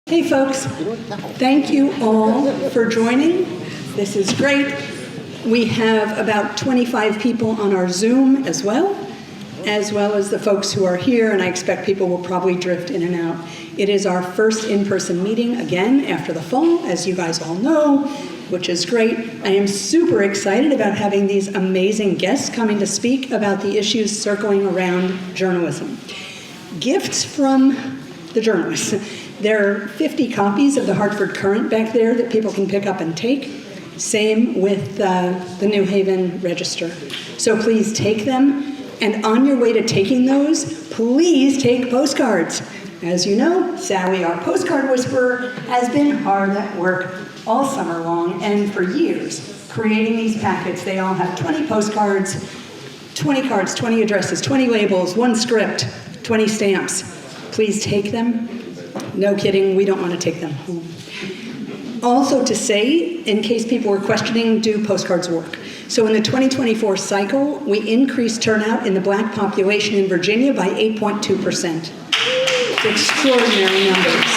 Hey folks, thank you all for joining. This is great. We have about 25 people on our Zoom as well as the folks who are here, and I expect people will probably drift in and out. It is our first in-person meeting again after the fall, as you guys all know, which is great. I am super excited about having these amazing guests coming to speak about the issues circling around journalism. Gifts from the journalists. There are 50 copies of the Hartford Courant back there that people can pick up and take. Same with the New Haven Register. So please take them. And on your way to taking those, please take postcards. As you know, Sally, our postcard whisperer, has been hard at work all summer long and for years creating these packets. They all have 20 postcards, 20 cards, 20 addresses, 20 labels, 1 script, 20 stamps. Please take them. No kidding, we don't want to take them home. Also to say, in case people were questioning, do postcards work? So in the 2024 cycle, we increased turnout in the Black population in Virginia by 8.2%. Extraordinary numbers.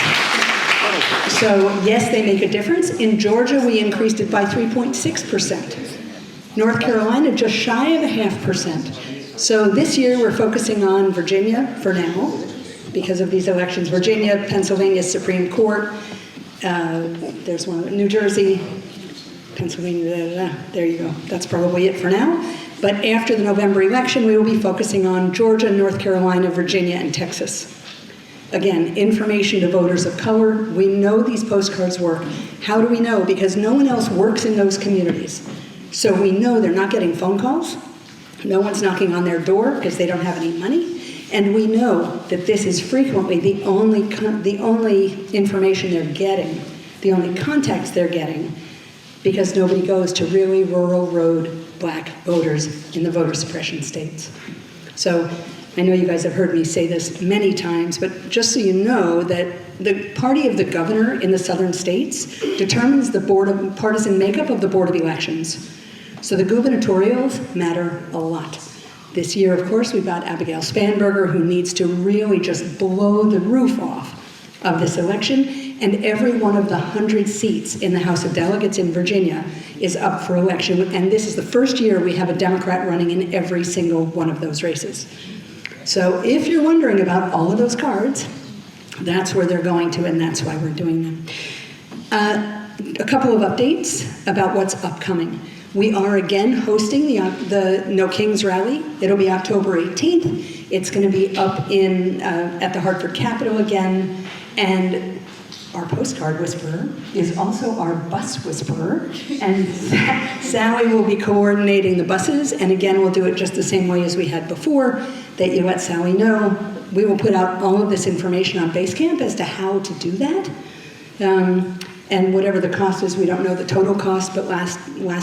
So yes, they make a difference. In Georgia, we increased it by 3.6%. North Carolina, just shy of 0.5%. So this year, we're focusing on Virginia for now, because of these elections. Virginia, Pennsylvania Supreme Court, there's one, New Jersey, Pennsylvania, there you go. That's probably it for now. But after the November election, we will be focusing on Georgia, North Carolina, Virginia, and Texas. Again, information to voters of color. We know these postcards work. How do we know? Because no one else works in those communities. So we know they're not getting phone calls. No one's knocking on their door because they don't have any money. And we know that this is frequently the only information they're getting, the only contacts they're getting, because nobody goes to really rural road Black voters in the voter suppression states. So I know you guys have heard me say this many times, but just so you know that the party of the governor in the southern states determines the partisan makeup of the Board of Elections. So the gubernatorials matter a lot. This year, of course, we've got Abigail Spanberger, who needs to really just blow the roof off of this election. And every one of the 100 seats in the House of Delegates in Virginia is up for election. And this is the first year we have a Democrat running in every single one of those races. So if you're wondering about all of those cards, that's where they're going to, and that's why we're doing them. A couple of updates about what's upcoming. We are again hosting the No Kings Rally. It'll be October 18th. It's going to be up at the Hartford Capitol again. And our postcard whisperer is also our bus whisperer. And Sally will be coordinating the buses. And again, we'll do it just the same way as we had before, that you let Sally know. We will put out all of this information on Basecamp as to how to do that. And whatever the cost is, we don't know the total cost, but last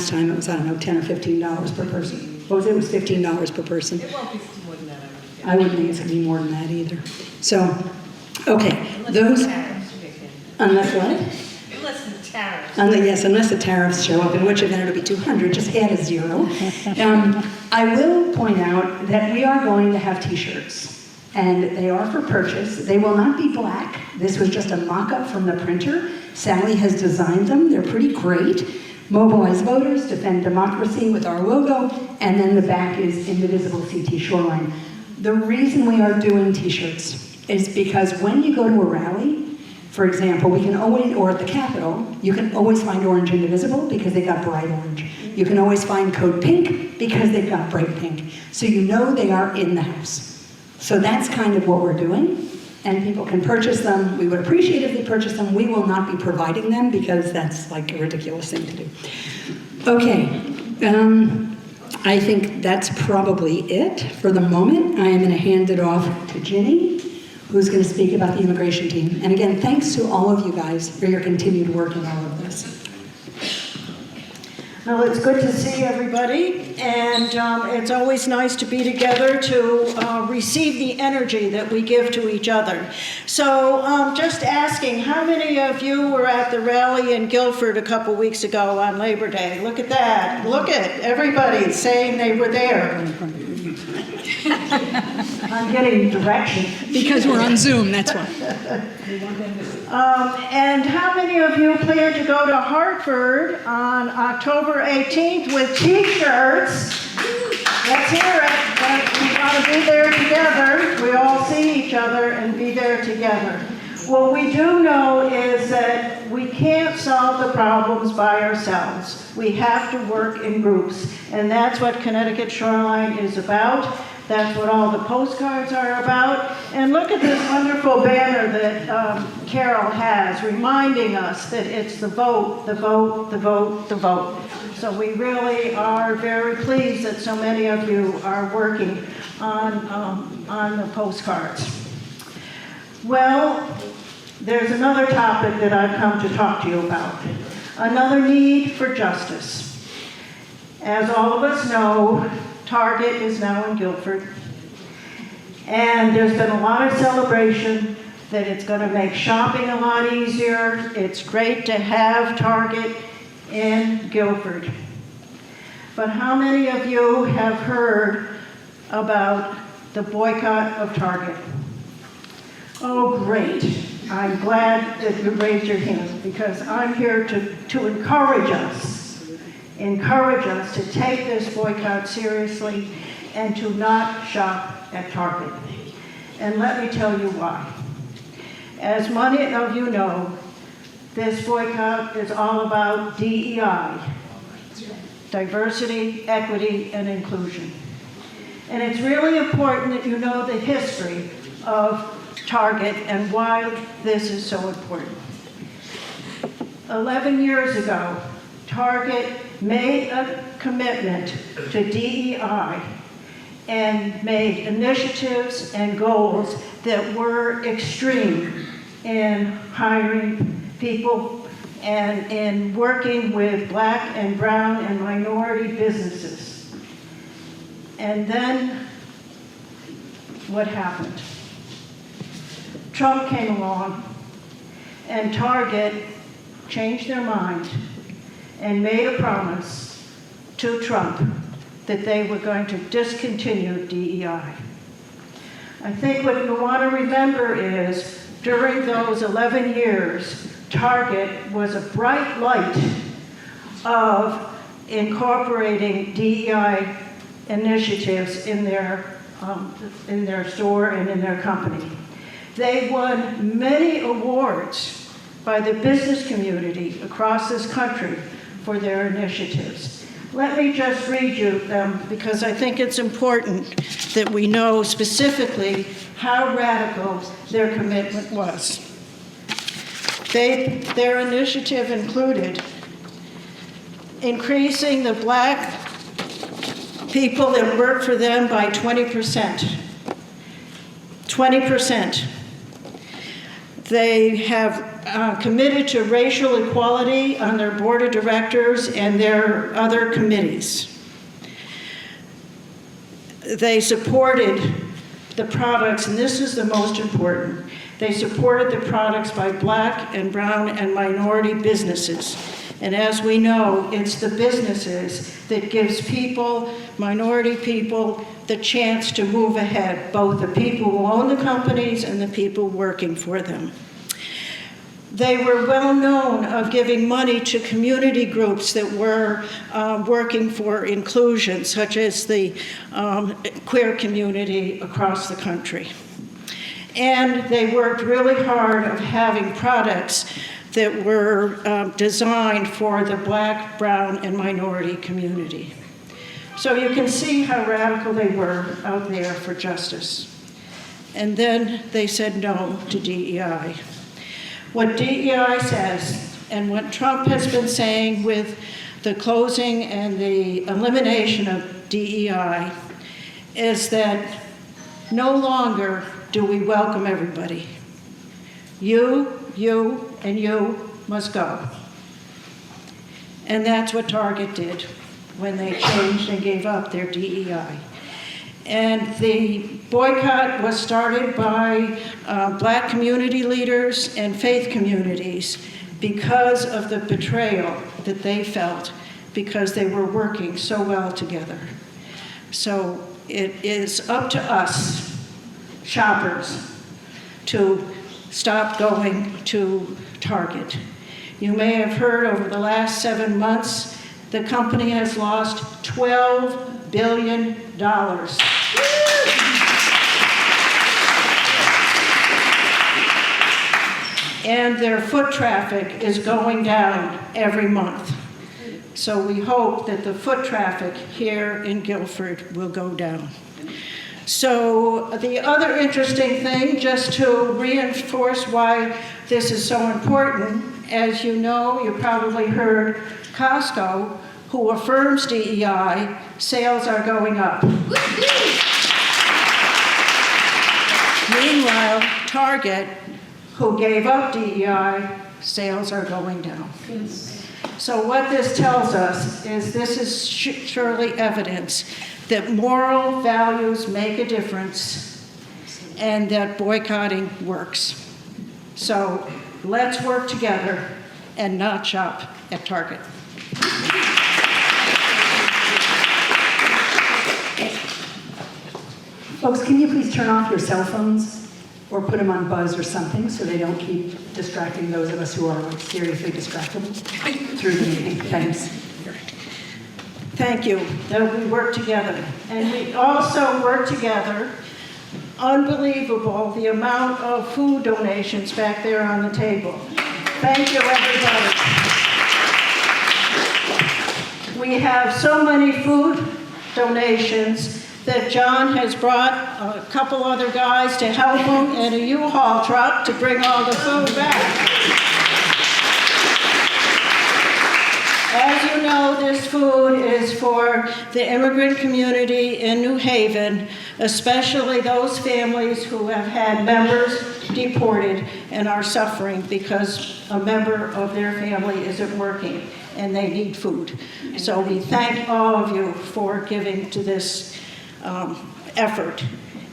time it was, I don't know, $10 or $15 per person. What was it? It was $15 per person. It won't be more than that. I wouldn't think it's going to be more than that either. So, okay. Unless the tariffs kick in. Unless what? Unless the tariffs. Yes, unless the tariffs show up, in which event it'll be 200, just add a 0. I will point out that we are going to have t-shirts. And they are for purchase. They will not be black. This was just a mock-up from the printer. Sally has designed them. They're pretty great. Mobilize voters, defend democracy with our logo, and then the back is Indivisible CT Shoreline. The reason we are doing t-shirts is because when you go to a rally, for example, we can always, or at the Capitol, you can always find Orange Indivisible because they got bright orange. You can always find Code Pink because they've got bright pink. So you know they are in the house. So that's kind of what we're doing, and people can purchase them. We would appreciate if they purchase them. We will not be providing them because that's like a ridiculous thing to do. Okay, I think that's probably it for the moment. I am going to hand it off to Ginny, who's going to speak about the immigration team. And again, thanks to all of you guys for your continued work in all of this. Well, it's good to see everybody, and it's always nice to be together to receive the energy that we give to each other. So just asking, how many of you were at the rally in Guilford a couple weeks ago on Labor Day? Look at that. Look at everybody saying they were there. I'm getting direction. Because we're on Zoom, that's why. And how many of you plan to go to Hartford on October 18th with T-shirts? Let's hear it. But we got to be there together. We all see each other and be there together. What we do know is that we can't solve the problems by ourselves. We have to work in groups. And that's what Connecticut Shoreline is about. That's what all the postcards are about. And look at this wonderful banner that Carol has, reminding us that it's the vote, the vote, the vote, the vote. So we really are very pleased that so many of you are working on the postcards. Well, there's another topic that I've come to talk to you about. Another need for justice. As all of us know, Target is now in Guilford. And there's been a lot of celebration that it's going to make shopping a lot easier. It's great to have Target in Guilford. But how many of you have heard about the boycott of Target? Oh, great. I'm glad that you raised your hand, because I'm here to encourage us to take this boycott seriously and to not shop at Target. And let me tell you why. As many of you know, this boycott is all about DEI, diversity, equity, and inclusion. And it's really important that you know the history of Target and why this is so important. 11 years ago, Target made a commitment to DEI and made initiatives and goals that were extreme in hiring people and in working with Black and brown and minority businesses. And then what happened? Trump came along, and Target changed their mind and made a promise to Trump that they were going to discontinue DEI. I think what you want to remember is, during those 11 years, Target was a bright light of incorporating DEI initiatives in their store and in their company. They won many awards by the business community across this country for their initiatives. Let me just read you them, because I think it's important that we know specifically how radical their commitment was. Their initiative included increasing the Black people that work for them by 20%. 20%. They have committed to racial equality on their board of directors and their other committees. They supported the products, and this is the most important, they supported the products by Black and brown and minority businesses. And as we know, it's the businesses that gives people, minority people, the chance to move ahead, both the people who own the companies and the people working for them. They were well known of giving money to community groups that were working for inclusion, such as the queer community across the country. And they worked really hard of having products that were designed for the Black, brown, and minority community. So you can see how radical they were out there for justice. And then they said no to DEI. What DEI says, and what Trump has been saying with the closing and the elimination of DEI, is that no longer do we welcome everybody. You, and you must go. And that's what Target did when they changed and gave up their DEI. And the boycott was started by Black community leaders and faith communities because of the betrayal that they felt, because they were working so well together. So it is up to us shoppers to stop going to Target. You may have heard over the last 7 months, the company has lost $12 billion. And their foot traffic is going down every month. So we hope that the foot traffic here in Guilford will go down. So the other interesting thing, just to reinforce why this is so important, as you know, you probably heard Costco, who affirms DEI, sales are going up. Meanwhile, Target, who gave up DEI, sales are going down. So what this tells us is this is surely evidence that moral values make a difference and that boycotting works. So let's work together and not shop at Target. Folks, can you please turn off your cell phones or put them on buzz or something so they don't keep distracting those of us who are like seriously distractible through the meeting? Thanks. Thank you, that we work together. And we also work together. Unbelievable, the amount of food donations back there on the table. Thank you, everybody. We have so many food donations that John has brought a couple other guys to help him in a U-Haul truck to bring all the food back. As you know, this food is for the immigrant community in New Haven, especially those families who have had members deported and are suffering because a member of their family isn't working and they need food. So we thank all of you for giving to this effort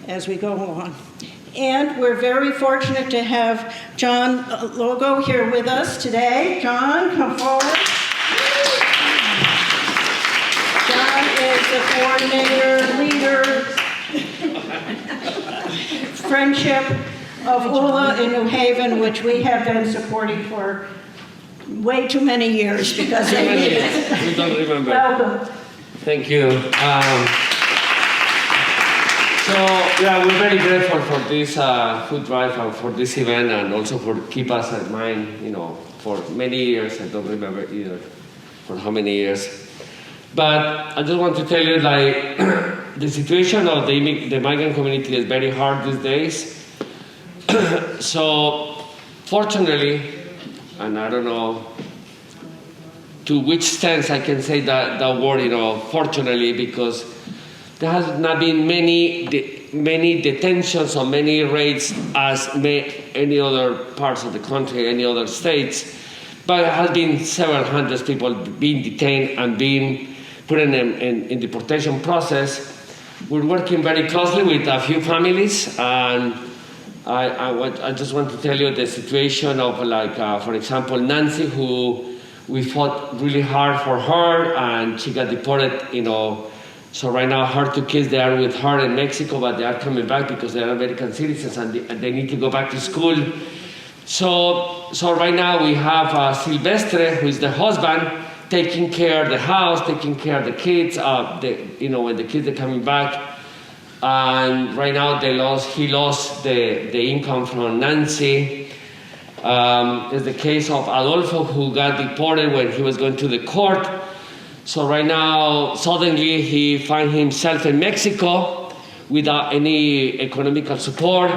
as we go along. And we're very fortunate to have John Logo here with us today. John, come forward. John is the coordinator, leader, friendship of ULA in New Haven, which we have been supporting for way too many years because they need it. We don't remember. Welcome. Thank you. So yeah, we're very grateful for this food drive and for this event, and also for keep us in mind, for many years. I don't remember either for how many years. But I just want to tell you, the situation of the migrant community is very hard these days. So fortunately, and I don't know to which stance I can say that word, fortunately, because there has not been many detentions or many raids as any other parts of the country, any other states, but there has been several hundred people being detained and being put in deportation process. We're working very closely with a few families, and I just want to tell you the situation of, for example, Nancy, who we fought really hard for her, and she got deported, So right now, her two kids, they are with her in Mexico, but they are coming back because they are American citizens and they need to go back to school. So right now we have Silvestre, who is the husband, taking care of the house, taking care of the kids. When the kids are coming back, and right now he lost the income from Nancy. It's the case of Adolfo, who got deported when he was going to the court. So right now, suddenly he finds himself in Mexico without any economical support.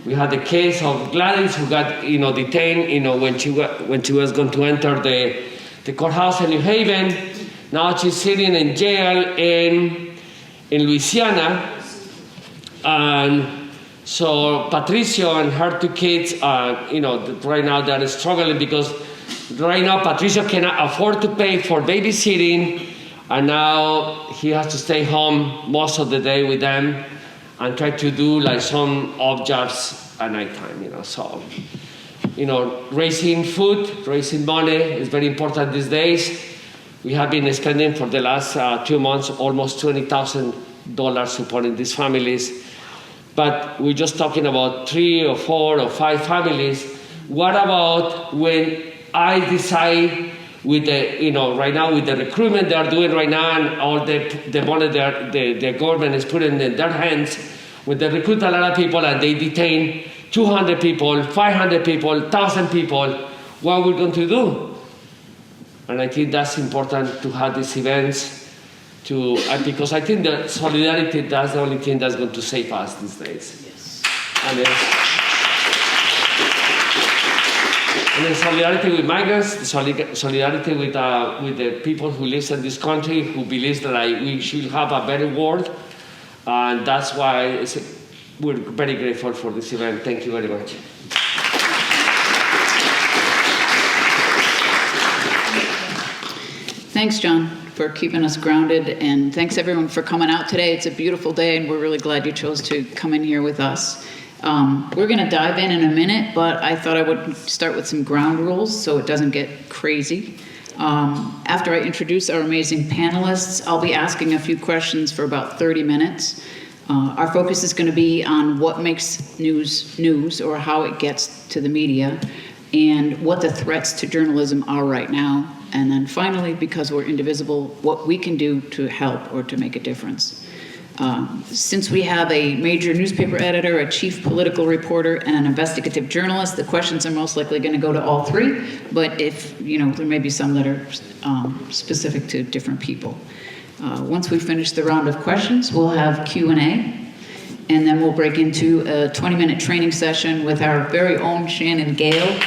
We had the case of Gladys, who got detained when she was going to enter the courthouse in New Haven. Now she's sitting in jail in Louisiana. And so Patricio and her two kids, right now they're struggling because right now Patricio cannot afford to pay for babysitting, and now he has to stay home most of the day with them and try to do some odd jobs at nighttime, So, raising food, raising money is very important these days. We have been spending for the last 2 months almost $20,000 supporting these families. but we're just talking about 3 or 4 or 5 families. What about when I decide with the, right now with the recruitment they are doing right now and all the money the government is putting in their hands, when they recruit a lot of people and they detain 200 people, 500 people, 1,000 people, what are we going to do? And I think that's important to have these events because I think that solidarity, that's the only thing that's going to save us these days. Yes. And then solidarity with migrants, solidarity with the people who live in this country, who believes that we should have a better world. And that's why we're very grateful for this event. Thank you very much. Thanks, John, for keeping us grounded, and thanks everyone for coming out today. It's a beautiful day, and we're really glad you chose to come in here with us. We're going to dive in a minute, but I thought I would start with some ground rules so it doesn't get crazy. After I introduce our amazing panelists, I'll be asking a few questions for about 30 minutes. Our focus is going to be on what makes news or how it gets to the media, and what the threats to journalism are right now. And then finally, because we're indivisible, what we can do to help or to make a difference. Since we have a major newspaper editor, a chief political reporter, and an investigative journalist, the questions are most likely going to go to all three, but if, there may be some that are specific to different people. Once we finish the round of questions, we'll have Q&A, and then we'll break into a 20-minute training session with our very own Shannon Gale,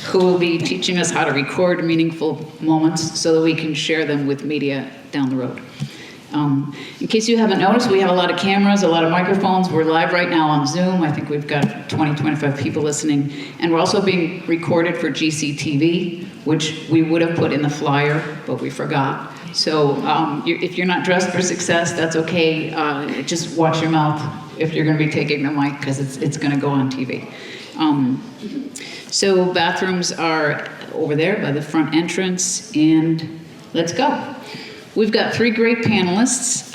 who will be teaching us how to record meaningful moments so that we can share them with media down the road. In case you haven't noticed, we have a lot of cameras, a lot of microphones. We're live right now on Zoom. I think we've got 20, 25 people listening. And we're also being recorded for GCTV, which we would have put in the flyer, but we forgot. So if you're not dressed for success, that's okay. Just watch your mouth if you're going to be taking the mic, because it's going to go on TV. So bathrooms are over there by the front entrance, and let's go. We've got 3 great panelists.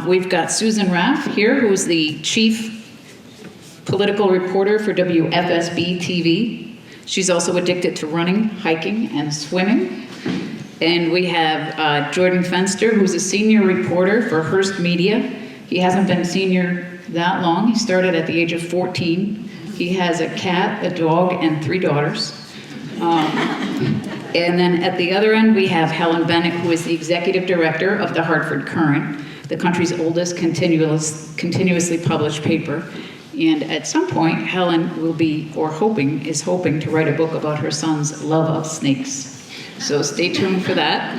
We've got Susan Raff here, who is the chief political reporter for WFSB TV. She's also addicted to running, hiking, and swimming. And we have Jordan Fenster, who's a senior reporter for Hearst Media. He hasn't been senior that long. He started at the age of 14. He has a cat, a dog, and 3 daughters. And then at the other end, we have Helen Bennett, who is the executive director of the Hartford Courant, the country's oldest continuously published paper. And at some point, Helen will be, is hoping to write a book about her son's love of snakes. So stay tuned for that.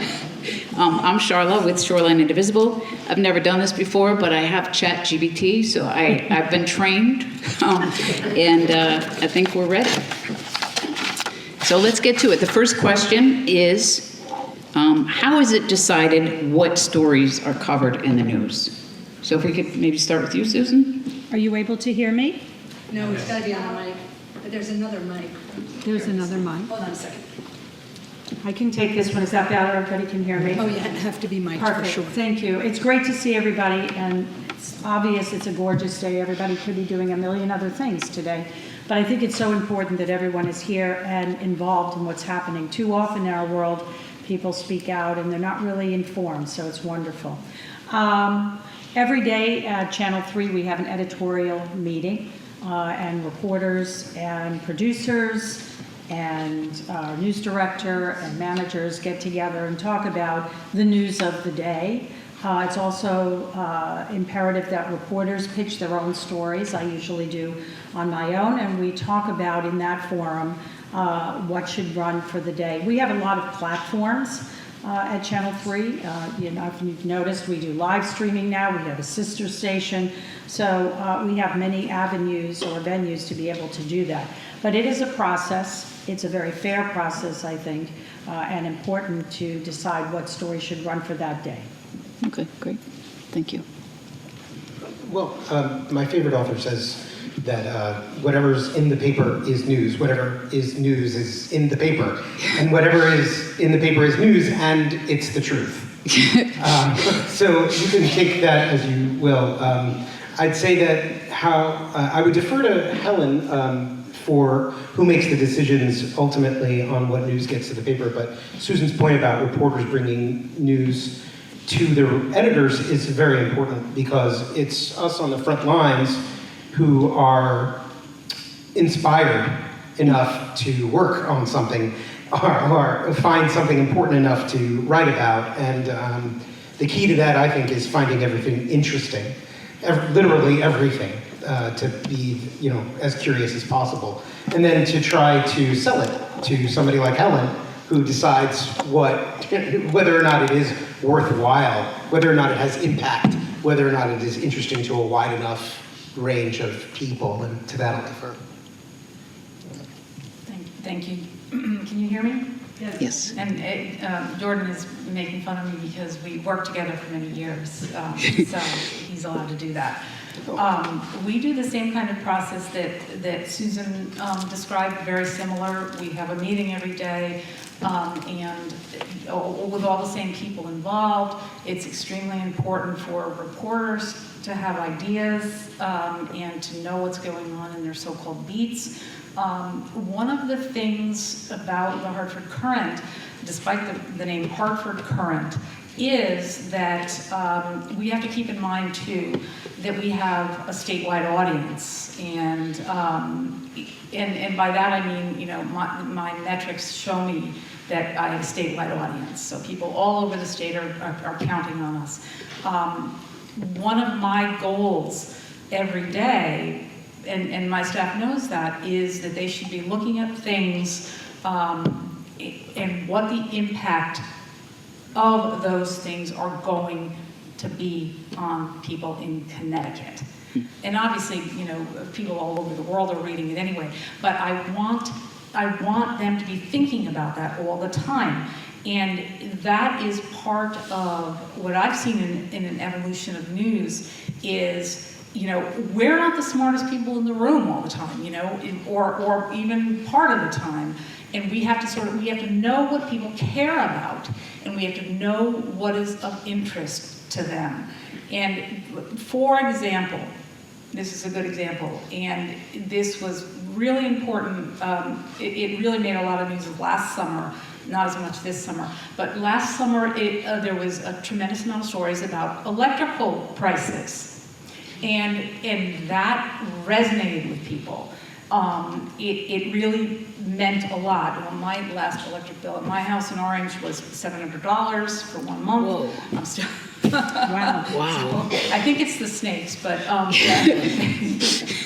I'm Charla with Shoreline Indivisible. I've never done this before, but I have ChatGPT, so I've been trained, and I think we're ready. So let's get to it. The first question is, how is it decided what stories are covered in the news? So if we could maybe start with you, Susan. Are you able to hear me? No, it's got to be on the mic. But there's another mic. There's another mic. Hold on a second. I can take this one. Is that better? Everybody can hear me? Oh, yeah, it'd have to be mic'd for Perfect. sure. Thank you. It's great to see everybody, and it's obvious it's a gorgeous day. Everybody could be doing a million other things today. But I think it's so important that everyone is here and involved in what's happening. Too often in our world, people speak out and they're not really informed, so it's wonderful. Every day at Channel 3, we have an editorial meeting, and reporters and producers and our news director and managers get together and talk about the news of the day. It's also imperative that reporters pitch their own stories. I usually do on my own, and we talk about in that forum what should run for the day. We have a lot of platforms at Channel 3. If you've noticed, we do live streaming now. We have a sister station. So we have many avenues or venues to be able to do that. But it is a process. It's a very fair process, I think, and important to decide what story should run for that day. Okay, great. Thank you. Well, my favorite author says that whatever's in the paper is news. Whatever is news is in the paper. And whatever is in the paper is news, and it's the truth. So you can take that as you will. I'd say that how I would defer to Helen for who makes the decisions ultimately on what news gets to the paper, but Susan's point about reporters bringing news to their editors is very important, because it's us on the front lines who are inspired enough to work on something, or find something important enough to write about. And the key to that, I think, is finding everything interesting, literally everything, to be, as curious as possible, and then to try to sell it to somebody like Helen, who decides whether or not it is worthwhile, whether or not it has impact, whether or not it is interesting to a wide enough range of people, and to that I'll defer. Thank you. Can you hear me? Yes. And Jordan is making fun of me because we worked together for many years, so he's allowed to do that. We do the same kind of process that Susan described, very similar. We have a meeting every day, and with all the same people involved. It's extremely important for reporters to have ideas and to know what's going on in their so-called beats. One of the things about the Hartford Courant, despite the name Hartford Courant, is that we have to keep in mind, too, that we have a statewide audience. And by that I mean, my metrics show me that I have a statewide audience. So people all over the state are counting on us. One of my goals every day, and my staff knows that, is that they should be looking at things and what the impact of those things are going to be on people in Connecticut. And obviously, people all over the world are reading it anyway, but I want them to be thinking about that all the time. And that is part of what I've seen in an evolution of news is, we're not the smartest people in the room all the time, or even part of the time. And we have to know what people care about, and we have to know what is of interest to them. And for example, this is a good example, and this was really important. It really made a lot of news last summer, not as much this summer, but last summer there was a tremendous amount of stories about electrical prices. And that resonated with people. It really meant a lot. Well, my last electric bill at my house in Orange was $700 for 1 month. Whoa. I'm still. Wow. Wow. I think it's the snakes, but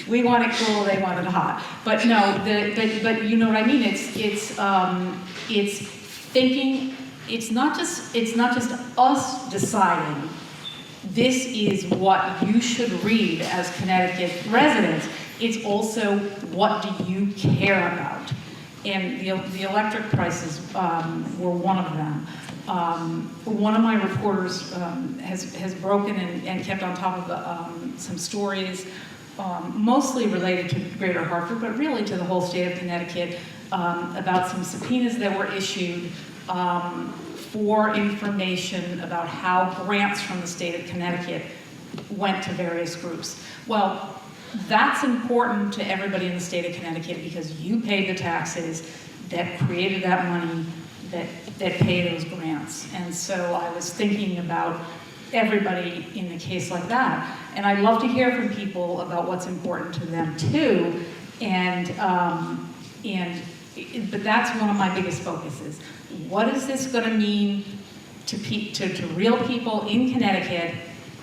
we want it cool, they want it hot. But no, but you know what I mean. It's thinking. It's not just us deciding this is what you should read as Connecticut residents. It's also what do you care about, and the electric prices were one of them. One of my reporters has broken and kept on top of some stories, mostly related to Greater Hartford, but really to the whole state of Connecticut, about some subpoenas that were issued for information about how grants from the state of Connecticut went to various groups. Well, that's important to everybody in the state of Connecticut because you paid the taxes that created that money that pay those grants. And so I was thinking about everybody in a case like that. And I'd love to hear from people about what's important to them too. But that's one of my biggest focuses. What is this going to mean to real people in Connecticut,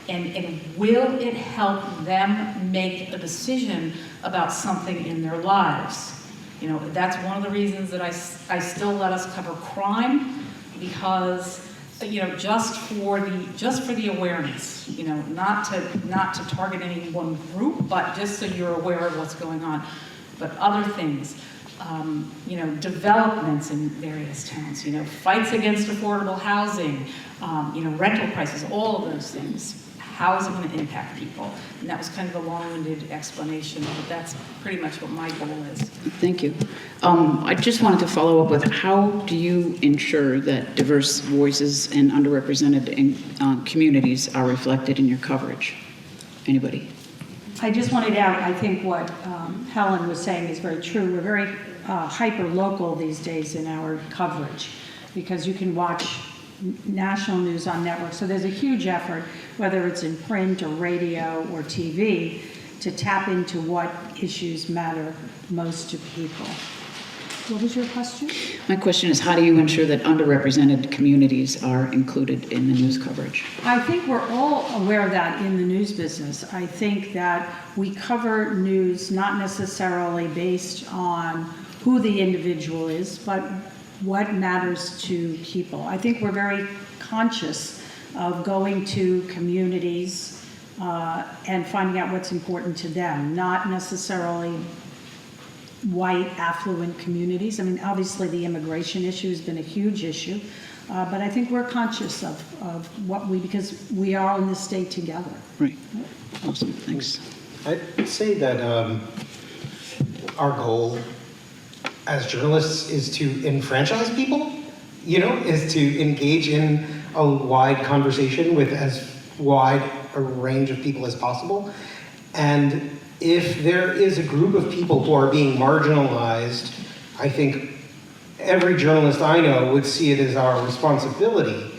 and will it help them make a decision about something in their lives? That's one of the reasons that I still let us cover crime, because just for the awareness, not to target any one group, but just so you're aware of what's going on. But other things, developments in various towns, fights against affordable housing, rental prices, all of those things. How is it going to impact people? And that was kind of a long-winded explanation, but that's pretty much what my goal is. Thank you. I just wanted to follow up with, how do you ensure that diverse voices and underrepresented communities are reflected in your coverage? Anybody? I just wanted to add, I think what Helen was saying is very true. We're very hyper-local these days in our coverage because you can watch national news on networks. So there's a huge effort, whether it's in print or radio or TV, to tap into what issues matter most to people. What was your question? My question is, how do you ensure that underrepresented communities are included in the news coverage? I think we're all aware of that in the news business. I think that we cover news not necessarily based on who the individual is, but what matters to people. I think we're very conscious of going to communities and finding out what's important to them, not necessarily white, affluent communities. I mean, obviously the immigration issue has been a huge issue, but I think we're conscious of what because we are in this state together. Right. Awesome. Thanks. I'd say that our goal as journalists is to enfranchise people, is to engage in a wide conversation with as wide a range of people as possible. And if there is a group of people who are being marginalized, I think every journalist I know would see it as our responsibility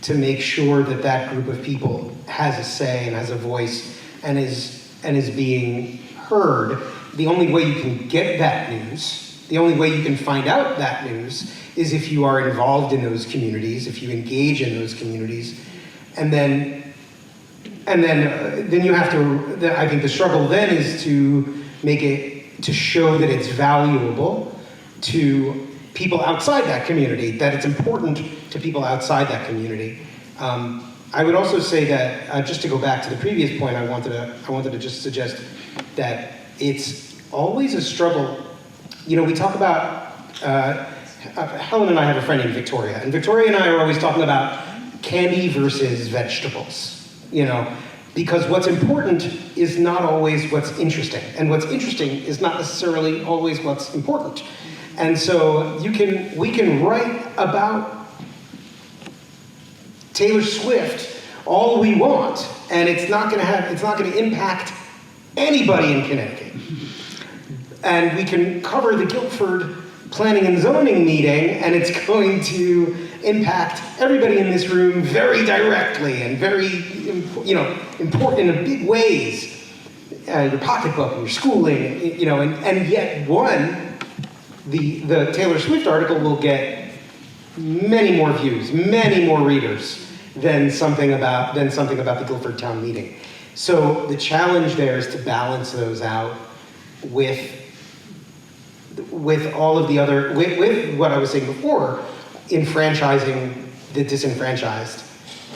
to make sure that that group of people has a say and has a voice and is being heard. The only way you can get that news, the only way you can find out that news is if you are involved in those communities, if you engage in those communities, and then you have to, I think the struggle then is to make it, to show that it's valuable to people outside that community, that it's important to people outside that community. I would also say that, just to go back to the previous point, I wanted to just suggest that it's always a struggle. We talk about, Helen and I have a friend named Victoria, and Victoria and I are always talking about candy versus vegetables. Because what's important is not always what's interesting, and what's interesting is not necessarily always what's important. And so we can write about Taylor Swift all we want, and it's not going to impact anybody in Connecticut. And we can cover the Guilford Planning and Zoning meeting, and it's going to impact everybody in this room very directly and very, important in big ways. Your pocketbook and your schooling, and yet the Taylor Swift article will get many more views, many more readers than something about the Guilford Town Meeting. So the challenge there is to balance those out with all of the other, with what I was saying before, enfranchising the disenfranchised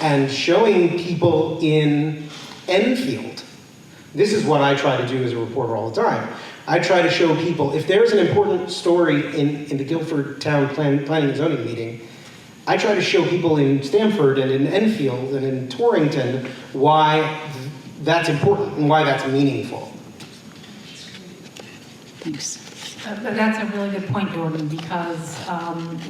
and showing people in Enfield. This is what I try to do as a reporter all the time. I try to show people, if there's an important story in the Guilford Town Planning and Zoning meeting, I try to show people in Stamford and in Enfield and in Torrington why that's important and why that's meaningful. Thanks. But that's a really good point, Jordan, because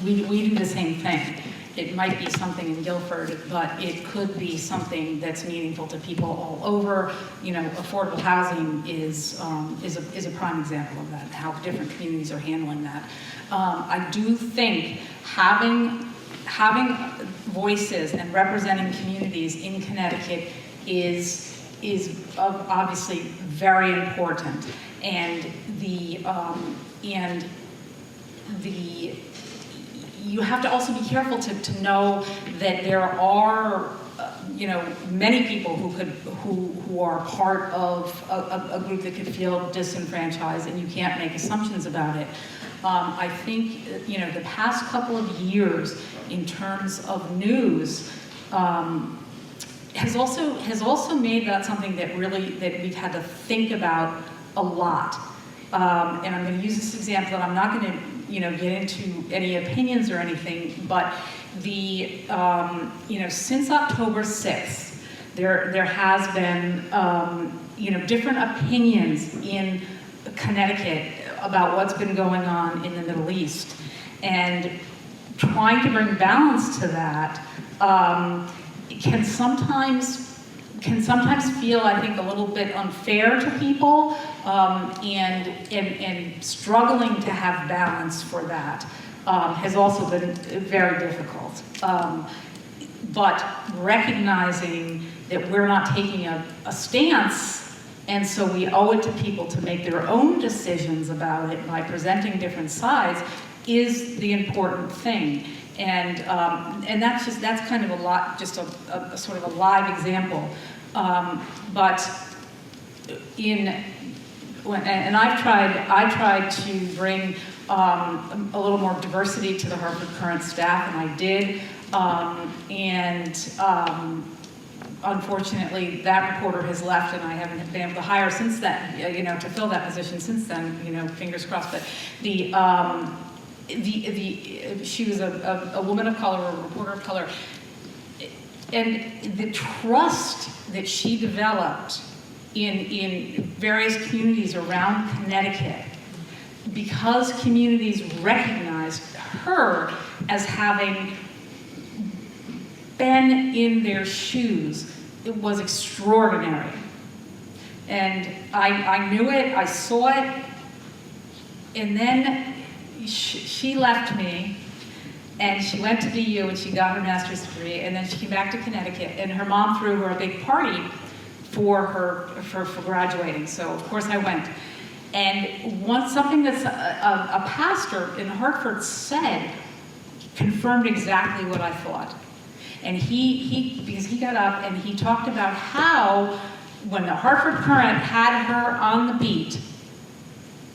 we do the same thing. It might be something in Guilford, but it could be something that's meaningful to people all over. Affordable housing is a prime example of that, how different communities are handling that. I do think having voices and representing communities in Connecticut is obviously very important. And you have to also be careful to know that there are many people who are part of a group that could feel disenfranchised, and you can't make assumptions about it. I think the past couple of years in terms of news has also made that something that we've had to think about a lot. And I'm going to use this example, and I'm not going to get into any opinions or anything, but since October 6th, there has been different opinions in Connecticut about what's been going on in the Middle East, and trying to bring balance to that can sometimes can sometimes feel, I think, a little bit unfair to people, and struggling to have balance for that has also been very difficult. But recognizing that we're not taking a stance, and so we owe it to people to make their own decisions about it by presenting different sides, is the important thing. And that's kind of a lot, just a sort of a live example. But I tried to bring a little more diversity to the Hartford Courant staff, and I did. Unfortunately, that reporter has left, and I haven't been able to hire since then, to fill that position since then, fingers crossed. But she was a woman of color, a reporter of color, and the trust that she developed in various communities around Connecticut, because communities recognized her as having been in their shoes, it was extraordinary. And I knew it, I saw it, and then she left me, and she went to VU and she got her master's degree, and then she came back to Connecticut, and her mom threw her a big party for graduating, so of course I went. And something that a pastor in Hartford said confirmed exactly what I thought. And because he got up and he talked about how when the Hartford Courant had her on the beat,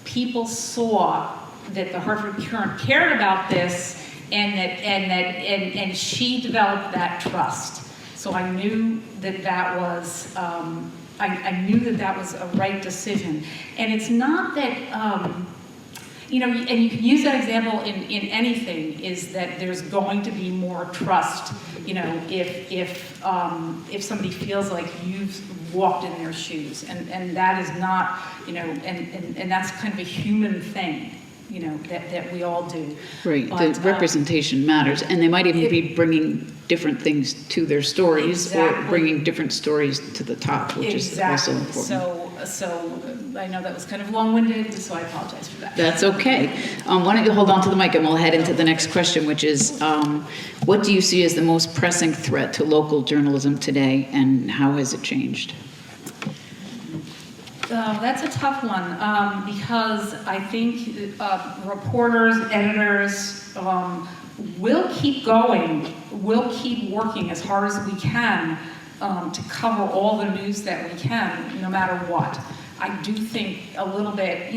people saw that the Hartford Courant cared about this, and she developed that trust. So I knew that was I knew that was a right decision. And it's not that and you can use that example in anything, is that there's going to be more trust, if somebody feels like you've walked in their shoes, and that is not, and that's kind of a human thing, that we all do. Right, But, the representation matters, and they might even be bringing different things to their stories, or Exactly. bringing different stories to the top, which is also important. So I know that was kind of long-winded, so I apologize for that. That's okay. Why don't you hold on to the mic and we'll head into the next question, which is, what do you see as the most pressing threat to local journalism today, and how has it changed? That's a tough one, because I think reporters, editors will keep going, will keep working as hard as we can to cover all the news that we can, no matter what. I do think a little bit,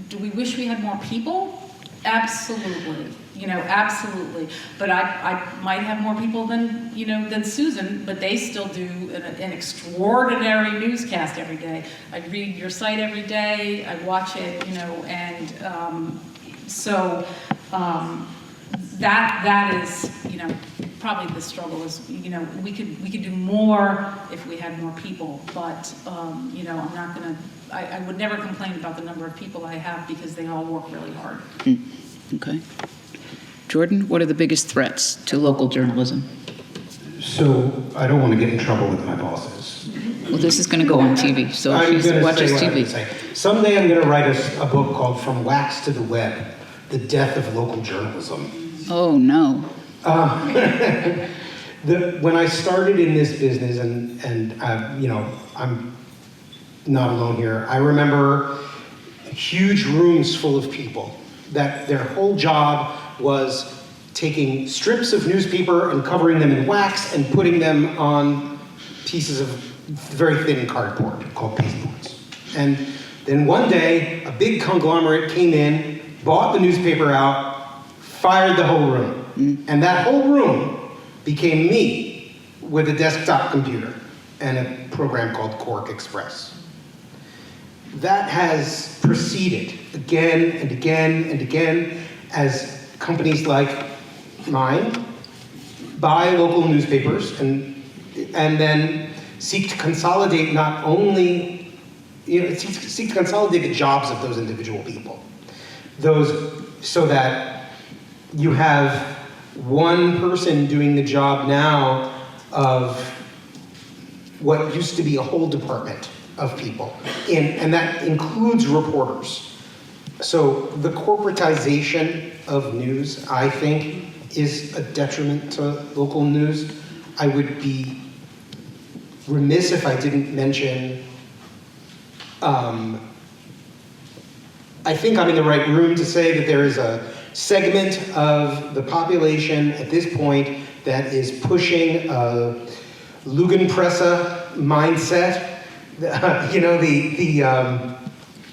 do we wish we had more people? Absolutely, absolutely. But I might have more people than Susan, but they still do an extraordinary newscast every day. I read your site every day, I watch it, and so that is, probably the struggle is, we could do more if we had more people, but, I'm not gonna, I would never complain about the number of people I have, because they all work really hard. Okay. Jordan, what are the biggest threats to local journalism? So I don't want to get in trouble with my bosses. Well, this is going to go on TV, so I'm she gonna watches say what I'm TV. gonna say. Someday I'm going to write a book called From Wax to the Web, The Death of Local Journalism. Oh, no. When I started in this business, and I'm not alone here, I remember huge rooms full of people that their whole job was taking strips of newspaper and covering them in wax and putting them on pieces of very thin cardboard called pasteboards. And then one day, a big conglomerate came in, bought the newspaper out, fired the whole room. And that whole room became me with a desktop computer and a program called Quark Express. That has proceeded again and again and again as companies like mine buy local newspapers and then seek to consolidate not only, seek to consolidate the jobs of those individual people. So that you have one person doing the job now of what used to be a whole department of people, and that includes reporters. So the corporatization of news, I think, is a detriment to local news. I would be remiss if I didn't mention, I think I'm in the right room to say that there is a segment of the population at this point that is pushing a Lugenpresse mindset,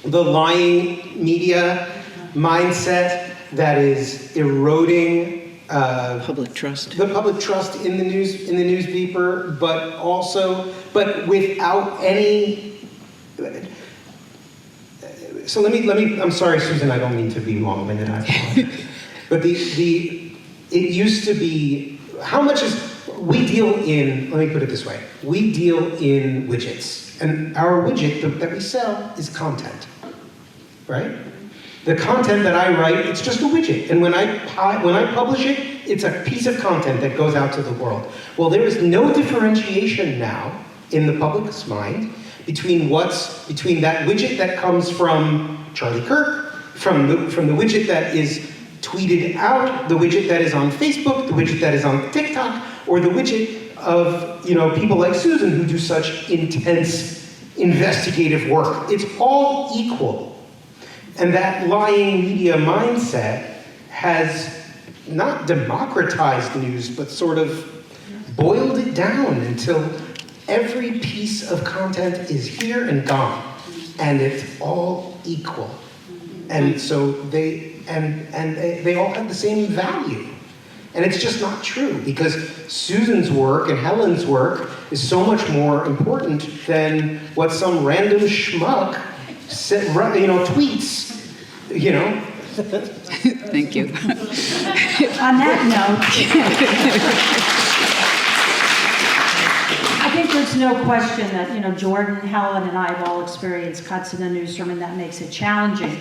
the lying media mindset that is eroding Public trust. the public trust in the newspaper, but without any. So let me. I'm sorry, Susan. I don't mean to be long-winded. I apologize. But it used to be, how much is we deal in? Let me put it this way: we deal in widgets, and our widget that we sell is content, right? The content that I write, it's just a widget. And when I publish it, it's a piece of content that goes out to the world. Well, there is no differentiation now in the public's mind between that widget that comes from Charlie Kirk, from the widget that is tweeted out, the widget that is on Facebook, the widget that is on TikTok, or the widget of people like Susan who do such intense investigative work. It's all equal. And that lying media mindset has not democratized news, but sort of boiled it down until every piece of content is here and gone, and it's all equal. And so they all have the same value. And it's just not true, because Susan's work and Helen's work is so much more important than what some random schmuck tweets, Thank you. On that note, I think there's no question that, Jordan, Helen, and I have all experienced cuts in the newsroom, and that makes it challenging.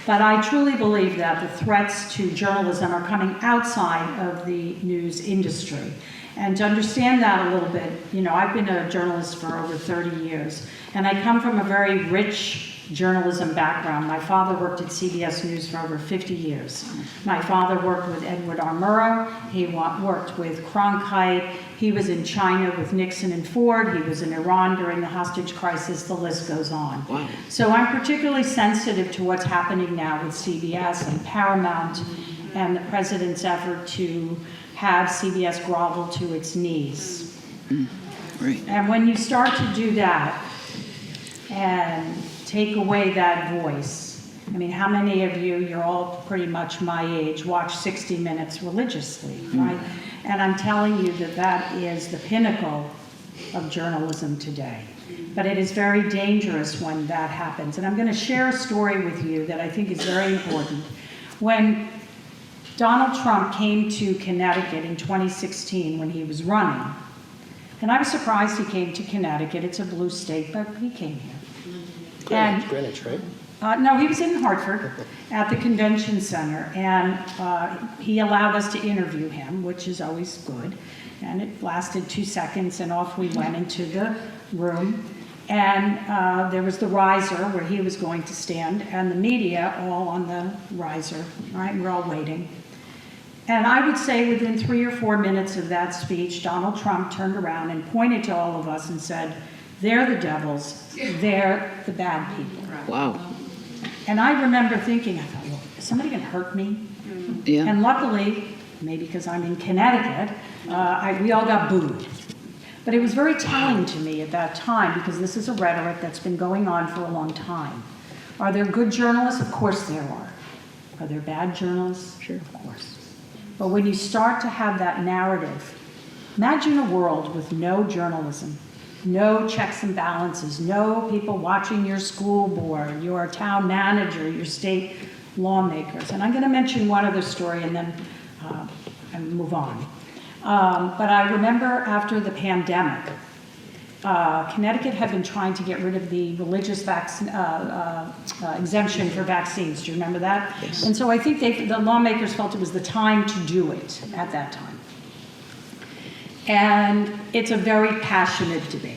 But I truly believe that the threats to journalism are coming outside of the news industry. And to understand that a little bit, I've been a journalist for over 30 years, and I come from a very rich journalism background. My father worked at CBS News for over 50 years. My father worked with Edward R. Murrow. He worked with Cronkite. He was in China with Nixon and Ford. He was in Iran during the hostage crisis. The list goes on. Wow. So I'm particularly sensitive to what's happening now with CBS and Paramount and the president's effort to have CBS grovel to its knees. Right. And when you start to do that and take away that voice, how many of you're all pretty much my age, watch 60 Minutes religiously, right? And I'm telling you that is the pinnacle of journalism today. But it is very dangerous when that happens. And I'm going to share a story with you that I think is very important. When Donald Trump came to Connecticut in 2016 when he was running, and I was surprised he came to Connecticut. It's a blue state, but he came here. Greenwich, right? No, he was in Hartford at the convention center, and he allowed us to interview him, which is always good. And it lasted 2 seconds, and off we went into the room. And there was the riser where he was going to stand, and the media all on the riser, right? We're all waiting. And I would say within 3 or 4 minutes of that speech, Donald Trump turned around and pointed to all of us and said, "They're the devils, they're the bad people." Wow. And I remember thinking, I thought, well, is somebody going to hurt me? Yeah. And luckily, maybe because I'm in Connecticut, we all got booed. But it was very telling to me at that time, because this is a rhetoric that's been going on for a long time. Are there good journalists? Of course there are. Are there bad journalists? Sure, of course. But when you start to have that narrative, imagine a world with no journalism, no checks and balances, no people watching your school board, your town manager, your state lawmakers. And I'm going to mention one other story and then move on. But I remember after the pandemic, Connecticut had been trying to get rid of the religious exemption for vaccines. Do you remember that? Yes. And so I think the lawmakers felt it was the time to do it at that time. And it's a very passionate debate.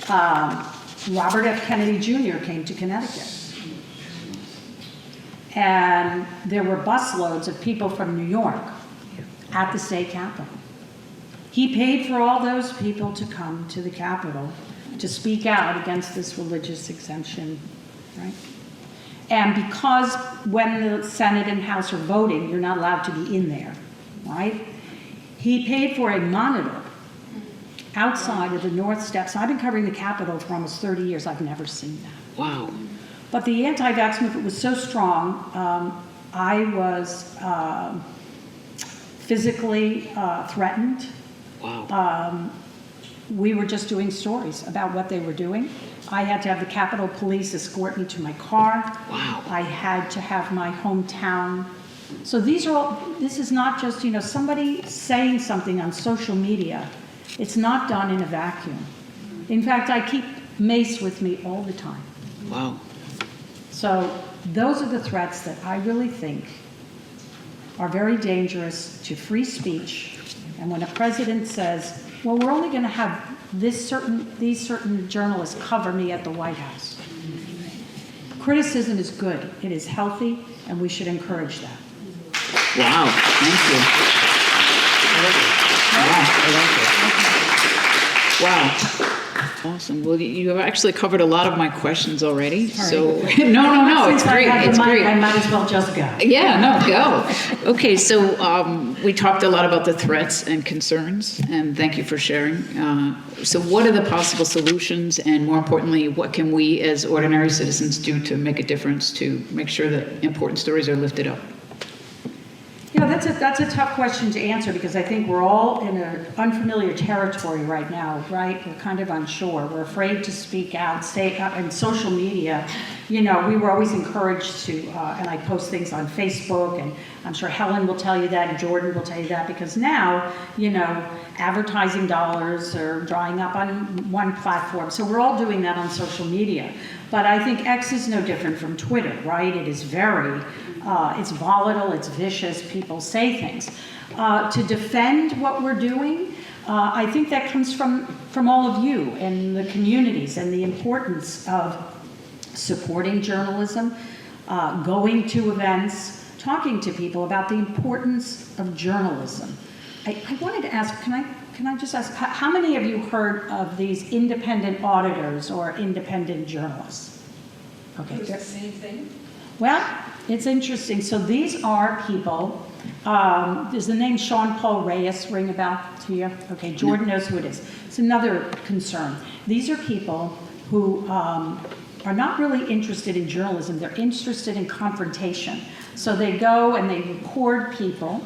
Robert F. Kennedy Jr. came to Connecticut. And there were busloads of people from New York at the state capitol. He paid for all those people to come to the Capitol to speak out against this religious exemption, right? And because when the Senate and House are voting, you're not allowed to be in there, right? He paid for a monitor outside of the North Steps. I've been covering the Capitol for almost 30 years. I've never seen that. Wow. But the anti-vax movement was so strong, I was physically threatened. Wow. We were just doing stories about what they were doing. I had to have the Capitol Police escort me to my car. Wow. I had to have my hometown. So these are all, this is not just, somebody saying something on social media. It's not done in a vacuum. In fact, I keep mace with me all the time. Wow. So those are the threats that I really think are very dangerous to free speech. And when a president says, well, we're only going to have these certain journalists cover me at the White House. Criticism is good. It is healthy, and we should encourage that. Wow. Thank you. Wow. Awesome. Well, you have actually covered a lot of my questions already. So no, it's great. It's great. I might as well just go. Yeah, no, go. Okay, so we talked a lot about the threats and concerns, and thank you for sharing. So what are the possible solutions, and more importantly, what can we as ordinary citizens do to make a difference to make sure that important stories are lifted up? That's a tough question to answer, because I think we're all in an unfamiliar territory right now, right? We're kind of unsure. We're afraid to speak out, stay out, and social media. We were always encouraged to, and I post things on Facebook, and I'm sure Helen will tell you that, and Jordan will tell you that, because now, advertising dollars are drying up on one platform. So we're all doing that on social media. But I think X is no different from Twitter, right? It is very, it's volatile, it's vicious, people say things. To defend what we're doing, I think that comes from all of you and the communities, and the importance of supporting journalism, going to events, talking to people about the importance of journalism. I wanted to ask, can I just ask, how many of you heard of these independent auditors or independent journalists? Okay. It's the same thing? Well, it's interesting. So these are people, does the name Sean Paul Reyes ring a bell to you? Okay, Jordan knows who it is. It's another concern. These are people who are not really interested in journalism. They're interested in confrontation. So they go and they record people,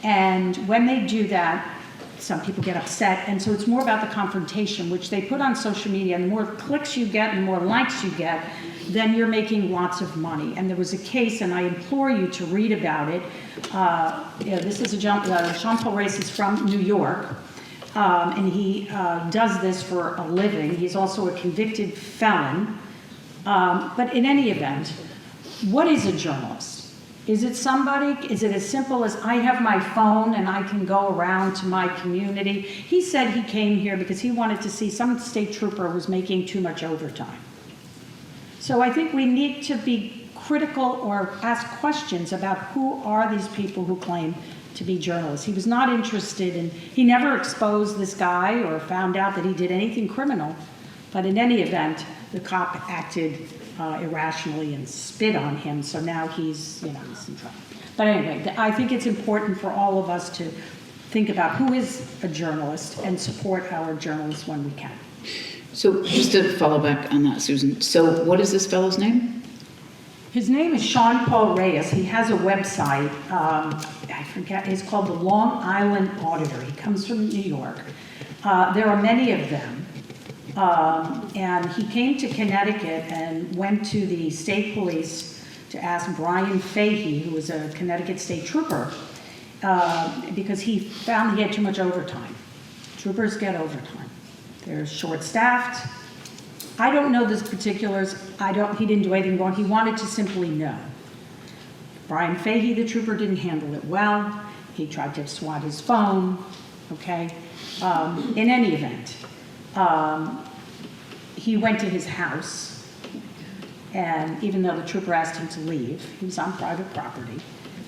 and when they do that, some people get upset, and so it's more about the confrontation, which they put on social media, and the more clicks you get and the more likes you get, then you're making lots of money. And there was a case, and I implore you to read about it. This is Sean Paul Reyes is from New York, and he does this for a living. He's also a convicted felon. But in any event, what is a journalist? Is it as simple as I have my phone and I can go around to my community? He said he came here because he wanted to see some state trooper was making too much overtime. So I think we need to be critical or ask questions about who are these people who claim to be journalists. He was not interested in, he never exposed this guy or found out that he did anything criminal. But in any event, the cop acted irrationally and spit on him, so now he's in trouble. But anyway, I think it's important for all of us to think about who is a journalist and support our journalists when we can. So just to follow back on that, Susan, so what is this fellow's name? His name is Sean Paul Reyes. He has a website, I forget, it's called the Long Island Auditor. He comes from New York. There are many of them. And he came to Connecticut and went to the state police to ask Brian Fahey, who was a Connecticut state trooper, because he found he had too much overtime. Troopers get overtime. They're short-staffed. I don't know the particulars. He didn't do anything wrong. He wanted to simply know. Brian Fahey, the trooper, didn't handle it well. He tried to swat his phone, okay? In any event, he went to his house, and even though the trooper asked him to leave, he was on private property,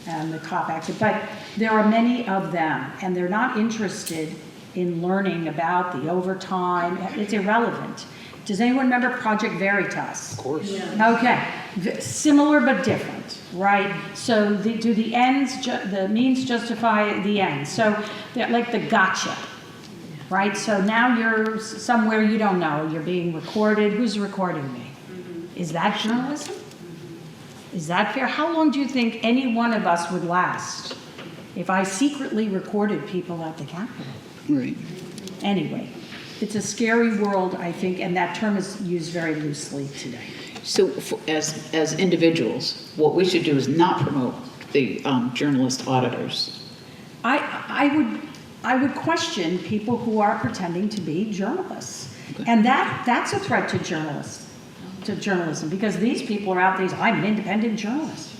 and the cop acted. But there are many of them, and they're not interested in learning about the overtime. It's irrelevant. Does anyone remember Project Veritas? Of course. Yeah. Okay, similar but different, right? So do the ends, the means justify the ends? So they're like the gotcha, right? So now you're somewhere you don't know, you're being recorded. Who's recording me? Is that journalism? Is that fair? How long do you think any one of us would last if I secretly recorded people at the Capitol? Right. Anyway, it's a scary world, I think, and that term is used very loosely today. So as individuals, what we should do is not promote the journalist auditors. I would question people who are pretending to be journalists. Okay. And that's a threat to journalism, because these people are out there, I'm an independent journalist.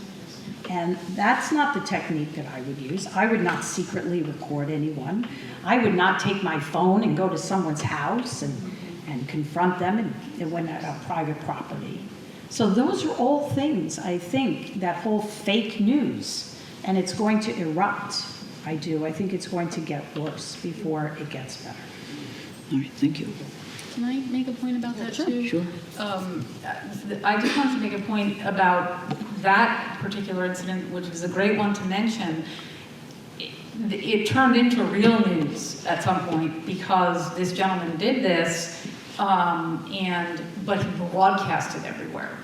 And that's not the technique that I would use. I would not secretly record anyone. I would not take my phone and go to someone's house and confront them and when at a private property. So those are all things, I think, that whole fake news, and it's going to erupt. I think it's going to get worse before it gets better. All right, thank you. Can I make a point about that too? Sure. I just wanted to make a point about that particular incident, which is a great one to mention. It turned into real news at some point because this gentleman did this, but he broadcast it everywhere.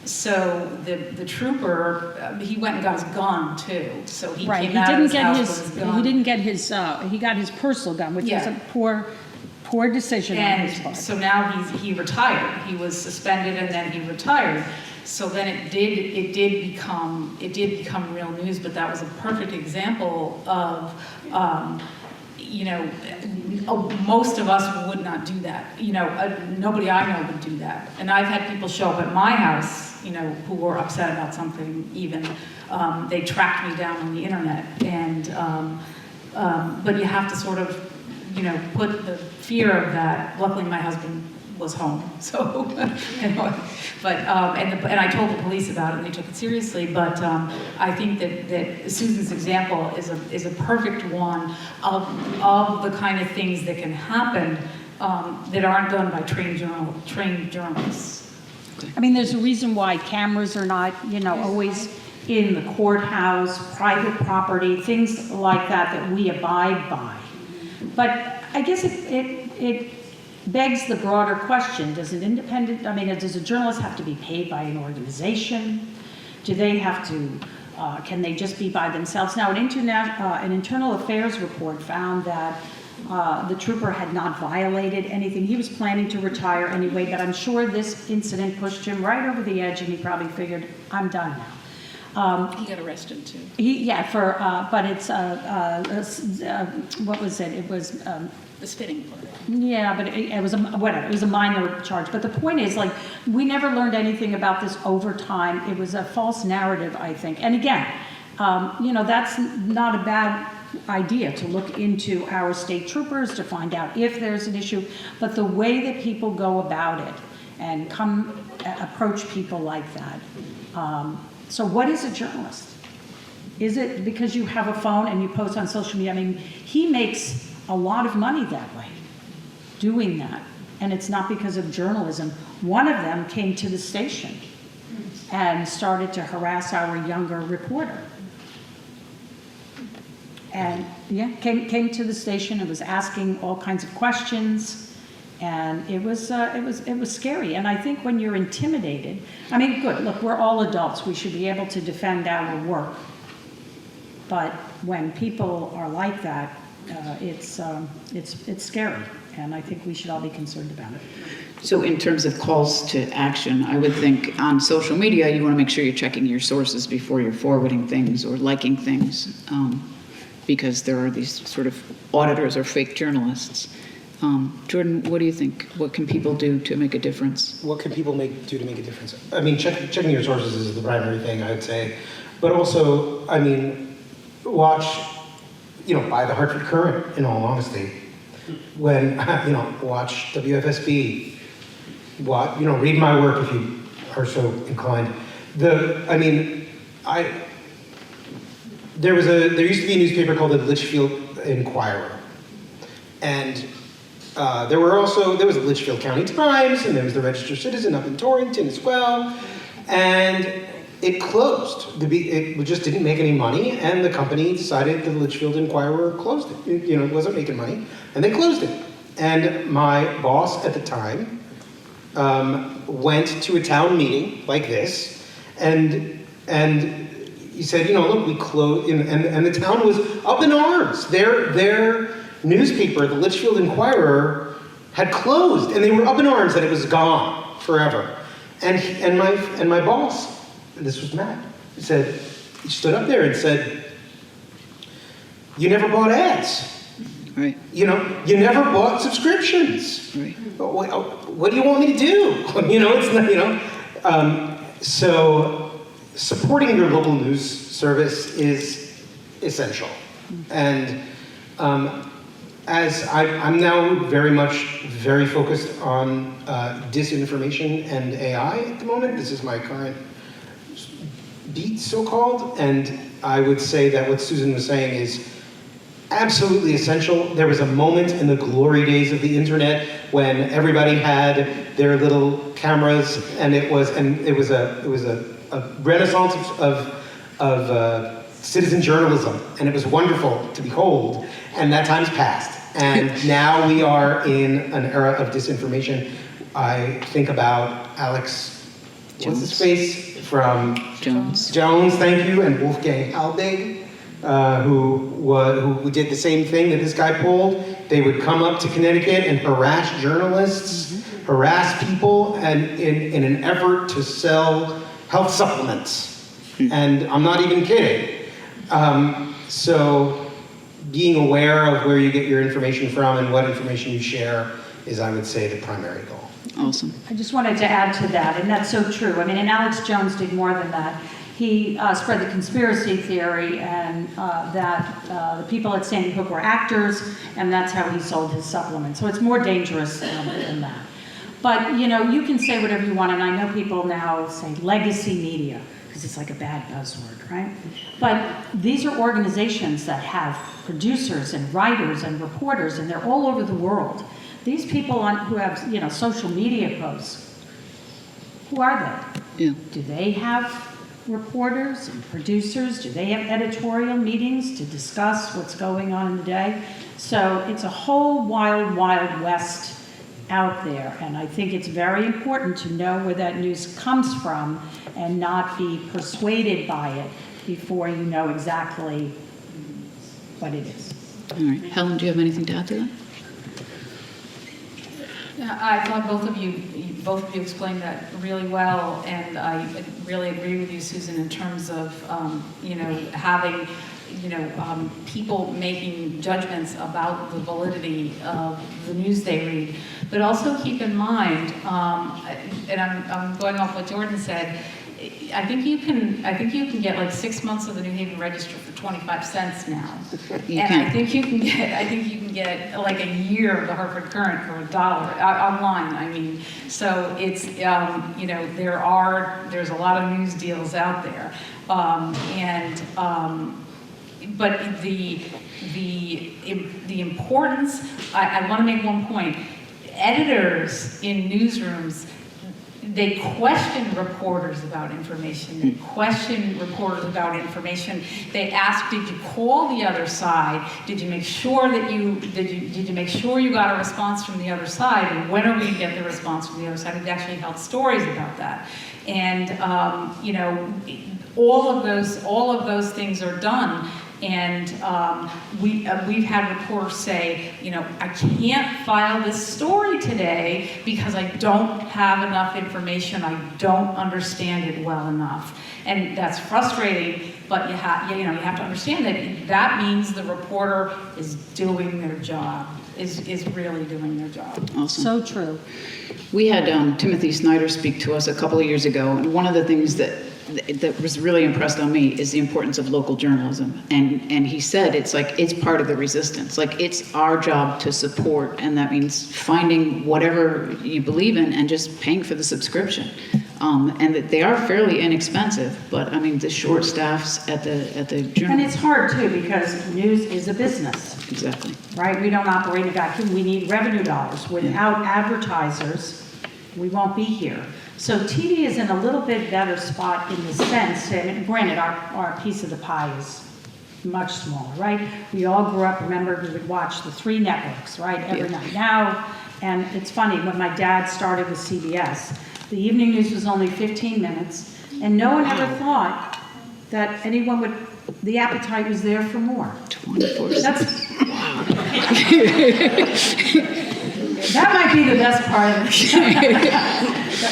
So the trooper, he went and got his gun too. So he came out of his house with his gun. He didn't get his, he got his personal gun, which was a poor decision on his part. So now he retired. He was suspended and then he retired. So then it did become real news. But that was a perfect example of, most of us would not do that. Nobody I know would do that. And I've had people show up at my house, who were upset about something. Even they tracked me down on the internet. And but you have to sort of, put the fear of that. Luckily, my husband was home, so but and I told the police about it, and they took it seriously. But I think that Susan's example is a perfect one of the kind of things that can happen that aren't done by trained journalists. I mean, there's a reason why cameras are not, always in the courthouse, private property, things like that we abide by. But I guess it begs the broader question, does a journalist have to be paid by an organization? Do they have to, can they just be by themselves? Now, an internal affairs report found that the trooper had not violated anything. He was planning to retire anyway, but I'm sure this incident pushed him right over the edge, and he probably figured, I'm done now. He got arrested too. But it's, what was it? It was... the spitting part. Yeah, but it was whatever. It was a minor charge. But the point is, we never learned anything about this over time. It was a false narrative, I think. And again, that's not a bad idea to look into our state troopers to find out if there's an issue. But the way that people go about it and approach people like that. So what is a journalist? Is it because you have a phone and you post on social media? I mean, he makes a lot of money that way, doing that. And it's not because of journalism. One of them came to the station and started to harass our younger reporter. And came to the station and was asking all kinds of questions. And it was scary. And I think when you're intimidated, I mean, good, look, we're all adults. We should be able to defend our work. But when people are like that, it's scary. And I think we should all be concerned about it. So in terms of calls to action, I would think on social media, you want to make sure you're checking your sources before you're forwarding things or liking things, because there are these sort of auditors or fake journalists. Jordan, what do you think? What can people do to make a difference? What can people do to make a difference? I mean, checking your sources is the primary thing, I would say. But also, I mean, watch, buy the Hartford Courant, in all honesty. When, watch WFSB. read my work if you are so inclined. There used to be a newspaper called the Litchfield Inquirer, and there was a Litchfield County Times, and there was the Register Citizen up in Torrington as well, and it closed. It just didn't make any money, and the company decided the Litchfield Inquirer closed it. It wasn't making money, and they closed it. And my boss at the time went to a town meeting like this, and he said, look, we closed, and the town was up in arms. Their newspaper, the Litchfield Inquirer, had closed, and they were up in arms that it was gone forever. And my boss, this was Matt, he stood up there and said, "You never bought ads. Right. You never bought subscriptions. Right. What do you want me to do?" It's not, so supporting your local news service is essential. And as I'm now very focused on disinformation and AI at the moment. This is my current beat, so-called, and I would say that what Susan was saying is absolutely essential. There was a moment in the glory days of the internet when everybody had their little cameras, and it was a renaissance of citizen journalism, and it was wonderful to behold. And that time's passed, and now we are in an era of disinformation. I think about Alex, what's his face from Jones, thank you, and Wolfgang Halbig, who did the same thing that this guy pulled. They would come up to Connecticut and harass journalists, harass people, and in an effort to sell health supplements. And I'm not even kidding. So being aware of where you get your information from and what information you share is, I would say, the primary goal. Awesome. I just wanted to add to that, and that's so true. I mean, and Alex Jones did more than that. He spread the conspiracy theory and that the people at Sandy Hook were actors, and that's how he sold his supplements. So it's more dangerous than that. But, you can say whatever you want, and I know people now say legacy media, because it's like a bad buzzword, right? But these are organizations that have producers and writers and reporters, and they're all over the world. These people who have, social media posts, who are they? Yeah. Do they have reporters and producers? Do they have editorial meetings to discuss what's going on in the day? So it's a whole wild, wild west out there, and I think it's very important to know where that news comes from and not be persuaded by it before you know exactly what it is. All right. Helen, do you have anything to add to that? Yeah, I thought both of you explained that really well, and I really agree with you, Susan, in terms of having people making judgments about the validity of the news they read. But also keep in mind, and I'm going off what Jordan said, I think you can get like 6 months of the New Haven Register for 25 cents now. I think you can get like a year of the Hartford Courant for $1 online. I mean, so it's there's a lot of news deals out there, but the importance. I want to make one point. Editors in newsrooms, they question reporters about information. They question reporters about information. They ask, did you call the other side? Did you make sure did you make sure you got a response from the other side? And when are we going to get the response from the other side? We've actually held stories about that. And all of those things are done. And we've had reporters say, I can't file this story today because I don't have enough information. I don't understand it well enough. And that's frustrating, but you have to understand that means the reporter is doing their job. is really doing their job. Awesome. So true. We had Timothy Snyder speak to us a couple of years ago, and one of the things that was really impressed on me is the importance of local journalism. And he said it's like it's part of the resistance. Like it's our job to support, and that means finding whatever you believe in and just paying for the subscription. And that they are fairly inexpensive, but I mean the short staffs at the journal. And it's hard too, because news is a business. Exactly. Right? We don't operate in a vacuum. We need revenue dollars. Without advertisers, we won't be here. So TV is in a little bit better spot in the sense, and granted, our piece of the pie is much smaller, right? We all grew up, remember, we would watch the 3 networks, right, every night. Now, and it's funny, when my dad started with CBS, the evening news was only 15 minutes, and no one ever thought that anyone would, the appetite was there for more. 24/7. Wow. That might be the best part of it.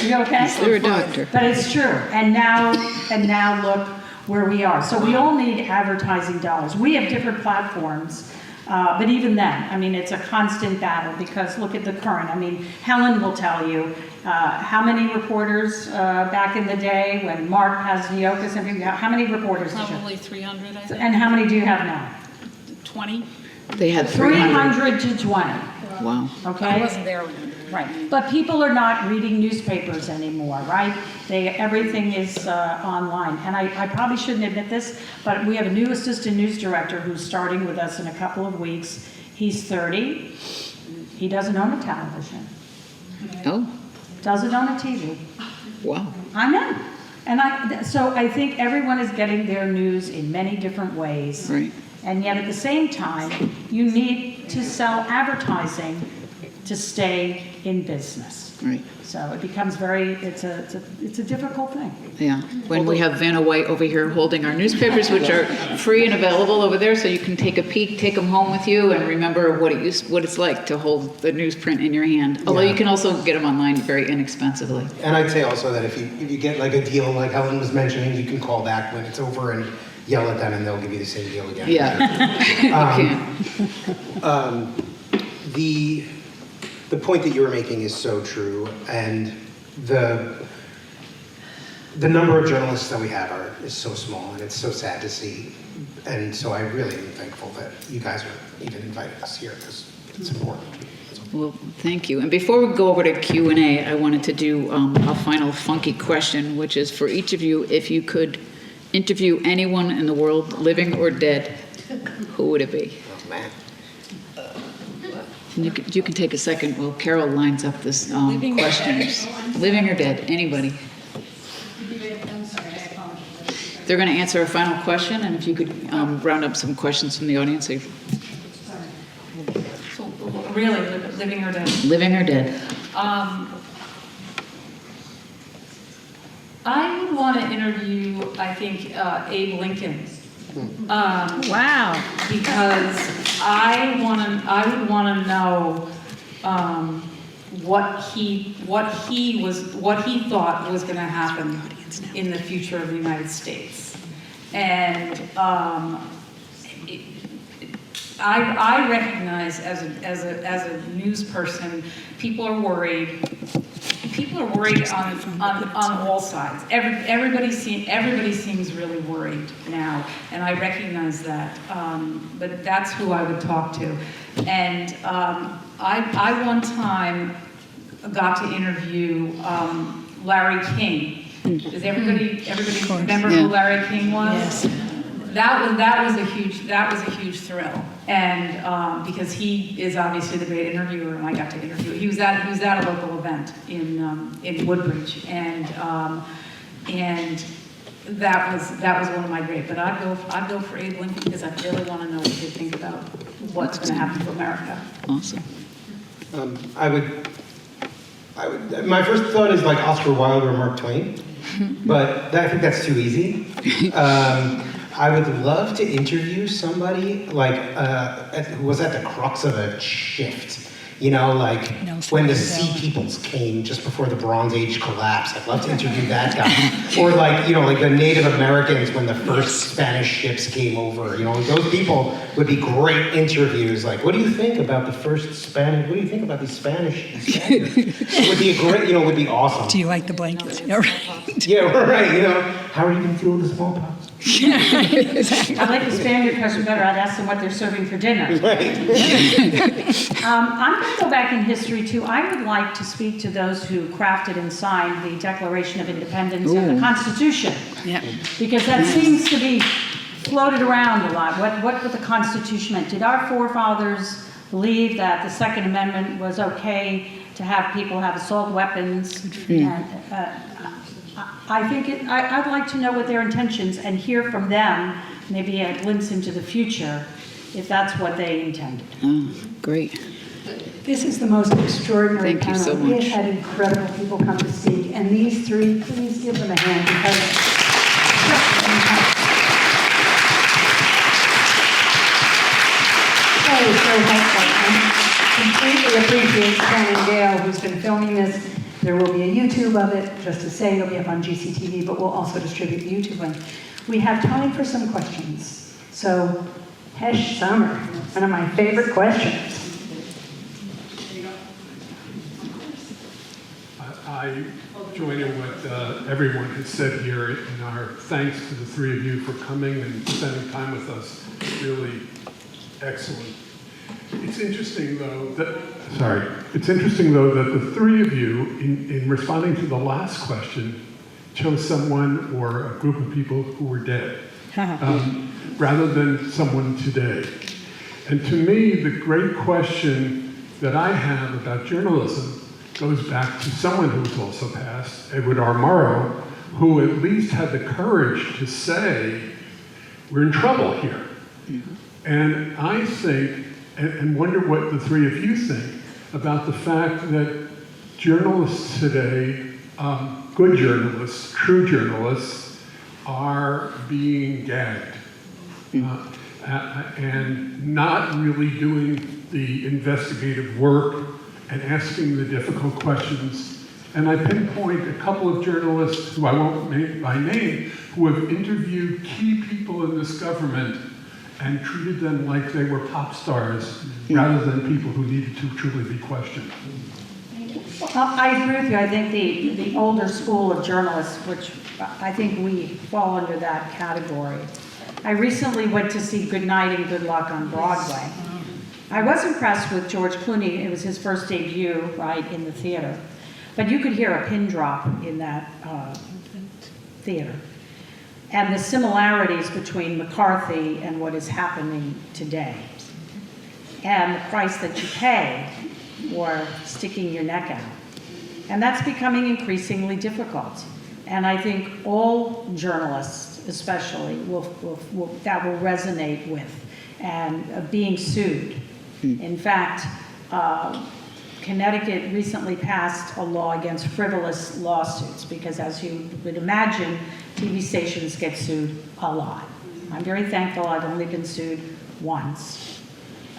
You okay? You're a doctor. But it's true. And now look where we are. So we all need advertising dollars. We have different platforms, but even then, I mean, it's a constant battle because look at the Courant. I mean, Helen will tell you how many reporters back in the day when Mark has Neokas and everything, how many reporters did you have? Probably 300, I think. And how many do you have now? 20? They had 300. 300 to 20. Wow. Okay? I wasn't there when. Right, but people are not reading newspapers anymore, right? Everything is online, and I probably shouldn't admit this, but we have a new assistant news director who's starting with us in a couple of weeks. He's 30. He doesn't own a television. Oh, Doesn't own a TV. wow. I know, and so I think everyone is getting their news in many different ways, Right. and yet at the same time, you need to sell advertising to stay in business. Right. So it becomes it's a difficult thing. Yeah. When we have Vanna White over here holding our newspapers, which are free and available over there, so you can take a peek, take them home with you, and remember what it's like to hold the newsprint in your hand. Although you can also get them online very inexpensively. And I'd say also that if you get like a deal like Helen was mentioning, you can call back when it's over and yell at them and they'll give you the same deal again. Yeah. The point that you were making is so true, and the number of journalists that we have is so small, and it's so sad to see. And so I really am thankful that you guys are even invited us here because it's important. Well, thank you. And before we go over to Q&A, I wanted to do a final funky question, which is for each of you, if you could interview anyone in the world, living or dead, who would it be? Oh, man. You can take a second while Carol lines up this questions. Living or dead, anybody. They're going to answer a final question, and if you could round up some questions from the audience. So really, living or dead? Living or dead. I would want to interview, I think, Abe Lincoln. Wow. Because I would want to know what he thought was going to happen in the future of the United States, and I recognize as a news person, people are worried. People are worried on all sides. Everybody seems really worried now, and I recognize that. But that's who I would talk to. And I one time got to interview Larry King. Does everybody remember who Larry King was? Yes. That was a huge thrill, and because he is obviously the great interviewer, and I got to interview. He was at a local event in Woodbridge, and that was one of my great. But I'd go for Abe Lincoln because I really want to know what they think about what's going to happen to America. Awesome. I would. My first thought is like Oscar Wilde or Mark Twain, but I think that's too easy. I would love to interview somebody like who was at the crux of a shift You know, like when the Sea Peoples came just before the Bronze Age collapsed. I'd love to interview that guy. Or like, you know, like the Native Americans when the first Spanish ships came over. You know, those people would be great interviews. Like, what do you think about the first Spanish? What do you think about these Spaniards? It would be a great, you know, it would be awesome. Do you like the blankets? Yeah, right. Yeah, right. You know, how are you going to deal with the smallpox? I like the Spaniard question better. I'd ask them what they're serving for dinner. Right. I'm going to go back in history too. I would like to speak to those who crafted and signed the Declaration of Independence and the Constitution. Yeah. Because that seems to be floated around a lot. What the Constitution meant. Did our forefathers believe that the Second Amendment was okay to have people have assault weapons? And, I think I'd like to know what their intentions and hear from them, maybe a glimpse into the future, if that's what they intended. Oh, great. This is the most extraordinary Thank you panel. so We much. have had incredible people come to speak, and these three, please give them a hand because so helpful. And completely appreciate Shannon Gale, who's been filming this. There will be a YouTube of it, just to say it'll be up on GCTV, but we'll also distribute the YouTube link. We have time for some questions. So, Hesh Summer, one of my favorite questions. I join in what everyone has said here in our thanks to the three of you for coming and spending time with us. Really excellent. It's interesting though that the three of you, in responding to the last question, chose someone or a group of people who were dead, rather than someone today. And to me, the great question that I have about journalism goes back to someone who's also passed, Edward R. Murrow, who at least had the courage to say, we're in trouble here. And I think, and wonder what the three of you think about the fact that journalists today, good journalists, true journalists, are being gagged and not really doing the investigative work and asking the difficult questions. And I pinpoint a couple of journalists who I won't name by name, who have interviewed key people in this government and treated them like they were pop stars rather than people who needed to truly be questioned. I agree with you. I think the older school of journalists, which I think we fall under that category. I recently went to see Good Night and Good Luck on Broadway. I was impressed with George Clooney. It was his first debut, right, in the theater. But you could hear a pin drop in that theater. And the similarities between McCarthy and what is happening today. And the price that you pay for sticking your neck out. And that's becoming increasingly difficult. And I think all journalists, especially, that will resonate with, and being sued. In fact, Connecticut recently passed a law against frivolous lawsuits because, as you would imagine, TV stations get sued a lot. I'm very thankful I've only been sued once.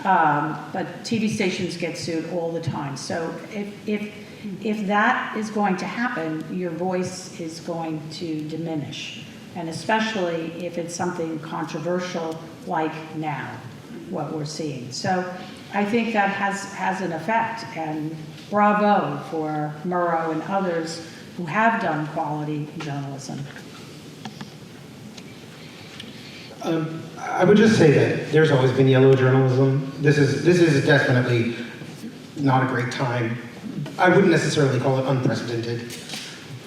But TV stations get sued all the time. So if that is going to happen, your voice is going to diminish. And especially if it's something controversial like now, what we're seeing. So I think that has an effect. And bravo for Murrow and others who have done quality journalism. I would just say that there's always been yellow journalism. This is definitely not a great time. I wouldn't necessarily call it unprecedented,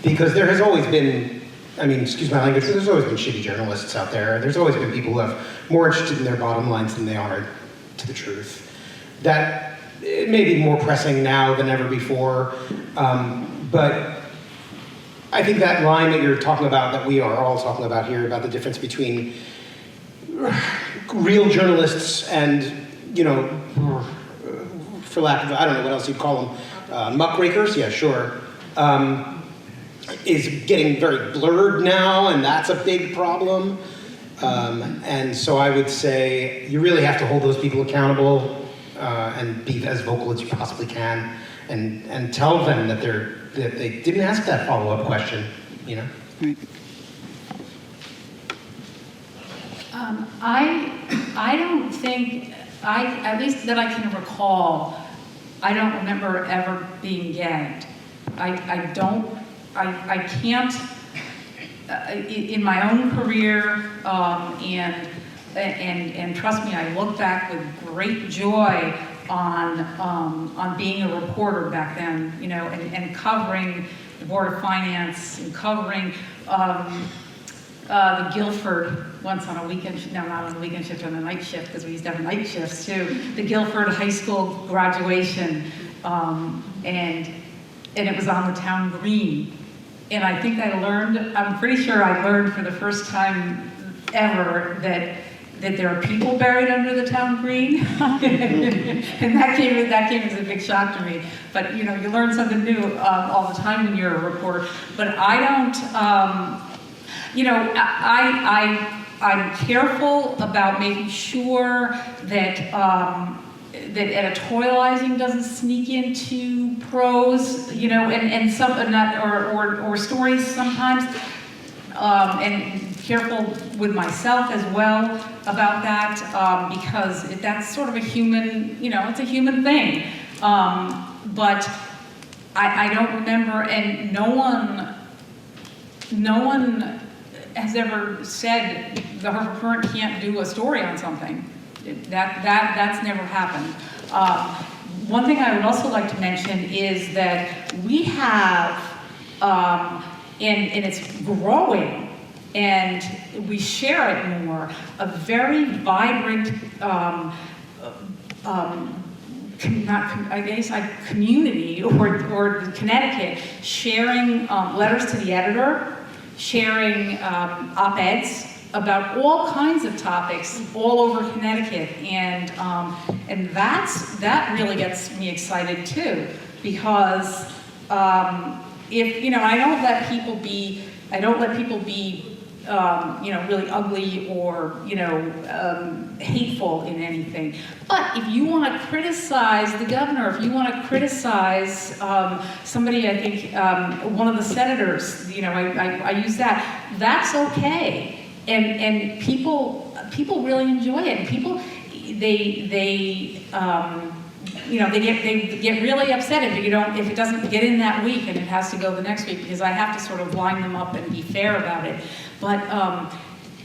because there has always been, I mean, excuse my language, there's always been shitty journalists out there. There's always been people who have more interested in their bottom lines than they are to the truth. That it may be more pressing now than ever before, but I think that line that you're talking about, that we are all talking about here, about the difference between real journalists and, you know, for lack of, I don't know what else you'd call them, muckrakers, yeah, sure, is getting very blurred now, and that's a big problem. And so I would say you really have to hold those people accountable. and be as vocal as you possibly can, and tell them that they didn't ask that follow-up question, you know? Right. I don't think, at least that I can recall, I don't remember ever being gagged. I can't, in my own career, and trust me, I look back with great joy on being a reporter back then, you know, and covering the Board of Finance and covering the Guilford, once on a weekend, no, not on a weekend shift, on a night shift, because we used to have night shifts too, the Guilford High School graduation, and it was on the town green. And I think I'm pretty sure I learned for the first time ever that there are people buried under the town green. And that came as a big shock to me. But you know, you learn something new all the time when you're a reporter. But I don't, you know, I'm careful about making sure that that editorializing doesn't sneak into prose, you know, and some or stories sometimes, and careful with myself as well about that, because that's sort of a human, you know, it's a human thing. But I don't remember, and no one has ever said the Hartford Courant can't do a story on something. That's never happened. One thing I would also like to mention is that we have, and it's growing, and we share it more, a very vibrant, community or Connecticut, sharing letters to the editor, sharing op-eds about all kinds of topics all over Connecticut, and that really gets me excited too, because if you know, I don't let people be you know, really ugly or you know hateful in anything. But if you want to criticize the governor, if you want to criticize somebody, I think one of the senators, you know, I use that. That's okay. And people really enjoy it. And people, they you know, they get really upset if it doesn't get in that week and it has to go the next week, because I have to sort of line them up and be fair about it. But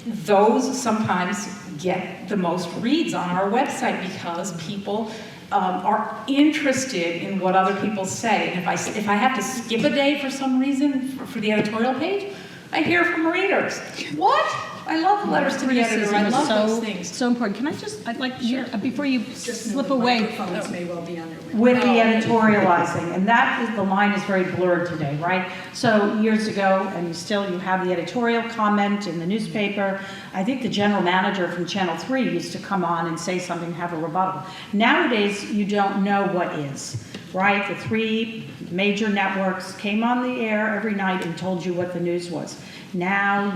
those sometimes get the most reads on our website because people are interested in what other people say. And if I have to skip a day for some reason for the editorial page, I hear from readers. What? I love the letters to the editor. I love those things. So important. Can I just, I'd like you, before you slip away, May well be under it. with the editorializing, and that is, the line is very blurred today, right? So years ago, and you have the editorial comment in the newspaper. I think the general manager from Channel 3 used to come on and say something, have a rebuttal. Nowadays, you don't know what is, right? The 3 major networks came on the air every night and told you what the news was. Now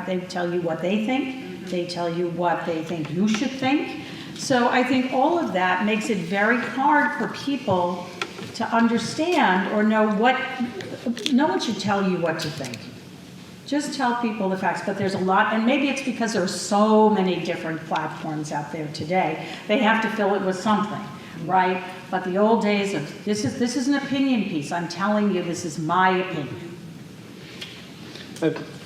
they tell you what they think, they tell you what they think you should think. So I think all of that makes it very hard for people to understand or know no one should tell you what to think. Just tell people the facts, but there's a lot, and maybe it's because there are so many different platforms out there today, they have to fill it with something, right? But the old days of, this is an opinion piece, I'm telling you this is my opinion.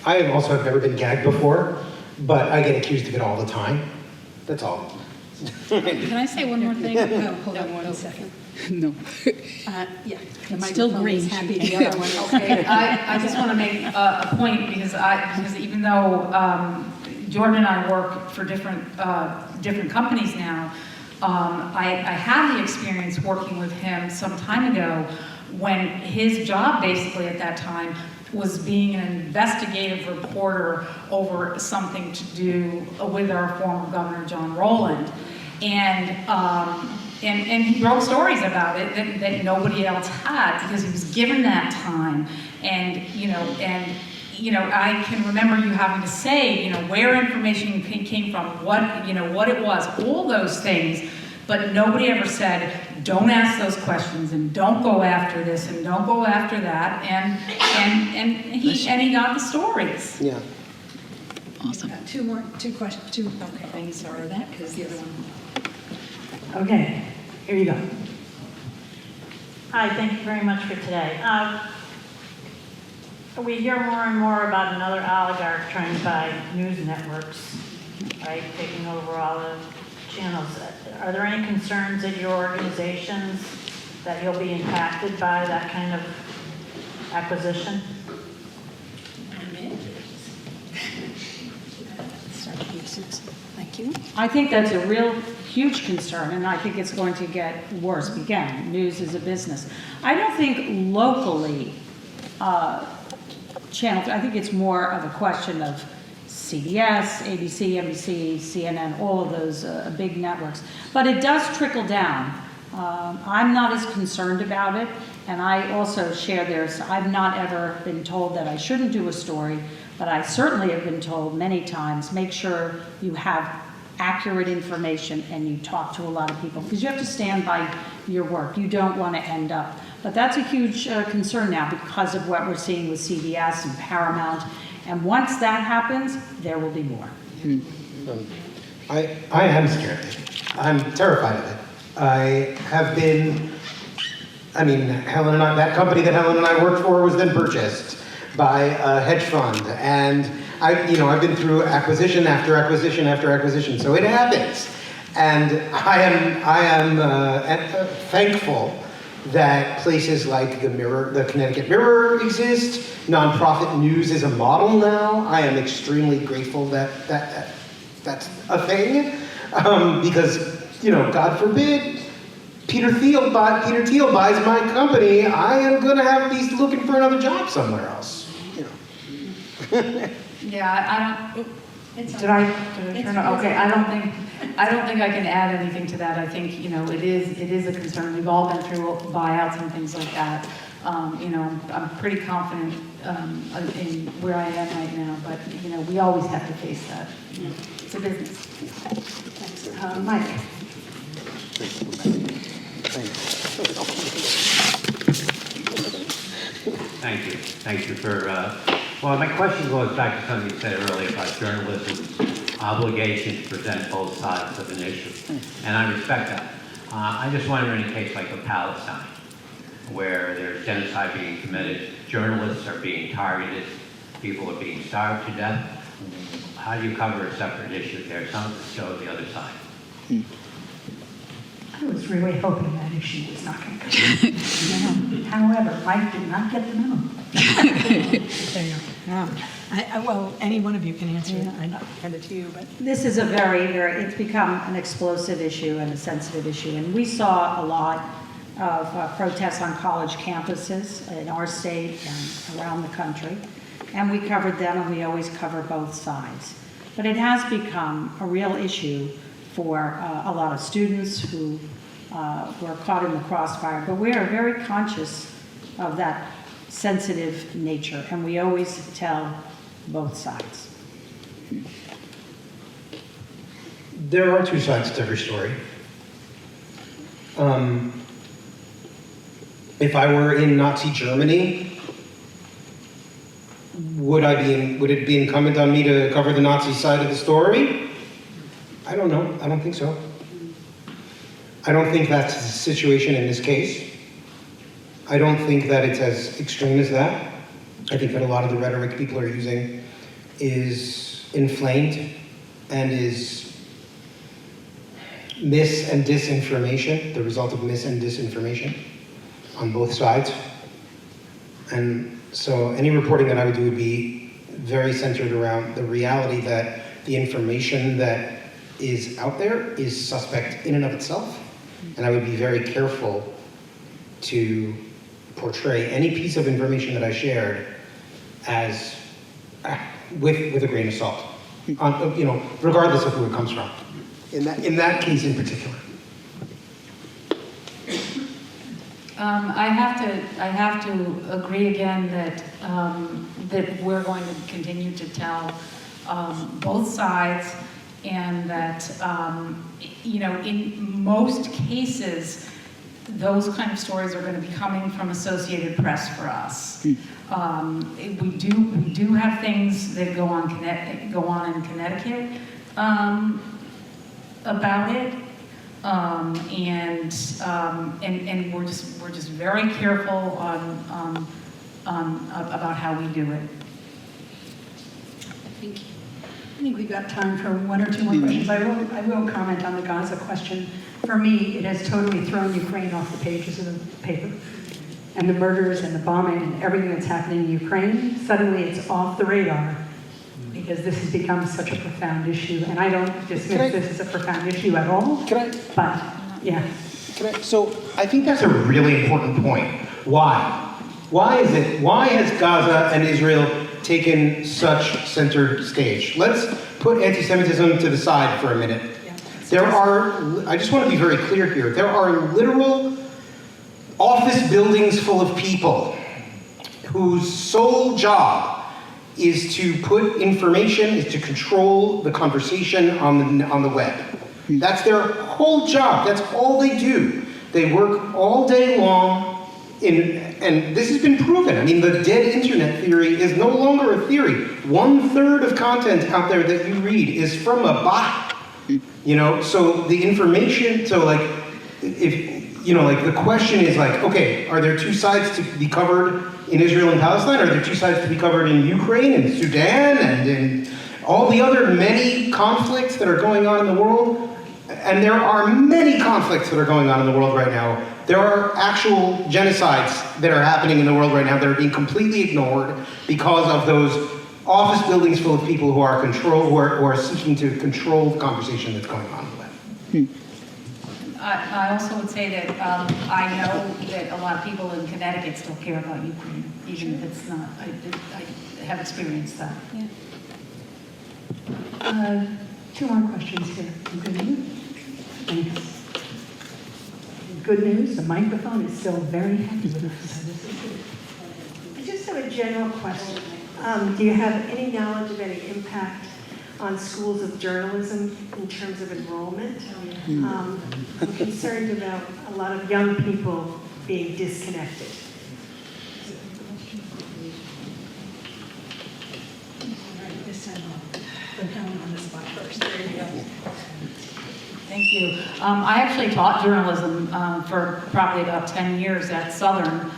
I also have never been gagged before, but I get accused of it all the time. That's all. Can I say one more thing? No, hold on one second. No. Yeah. It's still green. Happy the other one. Okay, I just want to make a point because even though Jordan and I work for different companies now, I had the experience working with him some time ago when his job basically at that time was being an investigative reporter over something to do with our former governor, John Rowland. And he wrote stories about it that nobody else had because he was given that time. And I can remember you having to say, where information came from, what it was, all those things But nobody ever said, don't ask those questions and don't go after this and don't go after that. And he got the stories. Yeah. Awesome. Two questions, okay, things are that, because the other one. Okay, here you go. Hi, thank you very much for today. We hear more and more about another oligarch trying to buy news networks, right, taking over all the channels. Are there any concerns at your organizations that you'll be impacted by that kind of acquisition? Thank you. I think that's a real huge concern, and I think it's going to get worse. Again, news is a business. I don't think locally, channel, I think it's more of a question of CBS, ABC, NBC, CNN, all of those big networks. But it does trickle down. I'm not as concerned about it, and I also share theirs. I've not ever been told that I shouldn't do a story, but I certainly have been told many times, make sure you have accurate information and you talk to a lot of people, because you have to stand by your work. You don't want to end up. But that's a huge concern now because of what we're seeing with CBS and Paramount. And once that happens, there will be more. I am scared. I'm terrified of it. I have been, Helen and I, that company that Helen and I worked for was then purchased by a hedge fund. And I've been through acquisition after acquisition after acquisition, so it happens. And I am thankful that places like the Mirror, the Connecticut Mirror exist. Nonprofit news is a model now. I am extremely grateful that that's a thing, because God forbid Peter Thiel buys my company, I am gonna have to be looking for another job somewhere else. Yeah, I don't. Did I turn on? Okay, I don't think I can add anything to that. I think it is a concern. We've all been through buyouts and things like that. I'm pretty confident in where I am right now, but we always have to face that. It's a business. Thanks. Mike. Thank you for, well, my question goes back to something you said earlier about journalism's obligation to present both sides of an issue. And I respect that. I just wonder, in a case like of Palestine, where there's genocide being committed, journalists are being targeted, people are being starved to death, how do you cover a separate issue there? Something to show the other side. I was really hoping that issue was not going to come. However, Mike did not get the memo. Well, any one of you can answer it. I hand it to you, but. This is a very, it's become an explosive issue and a sensitive issue. And we saw a lot of protests on college campuses in our state and around the country. And we covered them, and we always cover both sides. But it has become a real issue for a lot of students who were caught in the crossfire. But we are very conscious of that sensitive nature, and we always tell both sides. There are two sides to every story. If I were in Nazi Germany, would it be incumbent on me to cover the Nazi side of the story? I don't know. I don't think so. I don't think that's the situation in this case. I don't think that it's as extreme as that. I think that a lot of the rhetoric people are using is inflamed and is mis and disinformation, the result of mis and disinformation on both sides. And so any reporting that I would do would be very centered around the reality that the information that is out there is suspect in and of itself. And I would be very careful to portray any piece of information that I shared as with a grain of salt, regardless of who it comes from. In that case in particular. I have to agree again that that we're going to continue to tell both sides, and that, in most cases, those kind of stories are going to be coming from Associated Press for us. We do have things that go on in Connecticut about it, and we're just very careful on about how we do it. Thank you. I think we've got time for one or two more questions. I will comment on the Gaza question. For me, it has totally thrown Ukraine off the pages of the paper. And the murders and the bombing and everything that's happening in Ukraine, suddenly it's off the radar because this has become such a profound issue. And I don't dismiss this as a profound issue at all. But, yeah. So I think that's a really important point. Why? Why has Gaza and Israel taken such center stage? Let's put anti-Semitism to the side for a minute. I just want to be very clear here, there are literal office buildings full of people whose sole job is to put information, is to control the conversation on the web. That's their whole job, that's all they do. They work all day long, and this has been proven. I mean, the dead internet theory is no longer a theory. 1/3 of content out there that you read is from a bot. So the information, the question is okay, are there two sides to be covered in Israel and Palestine? Are there two sides to be covered in Ukraine and Sudan and in all the other many conflicts that are going on in the world? And there are many conflicts that are going on in the world right now. There are actual genocides that are happening in the world right now that are being completely ignored because of those office buildings full of people who are seeking to control the conversation that's going on in the web. I also would say that I know that a lot of people in Connecticut still care about Ukraine, even if it's not. I have experienced that. Yeah. Two more questions here. Good news? Thanks. Good news, the microphone is still very happy with us. I just have a general question. Do you have any knowledge of any impact on schools of journalism in terms of enrollment? I'm concerned about a lot of young people being disconnected. Thank you. I actually taught journalism for probably about 10 years at Southern.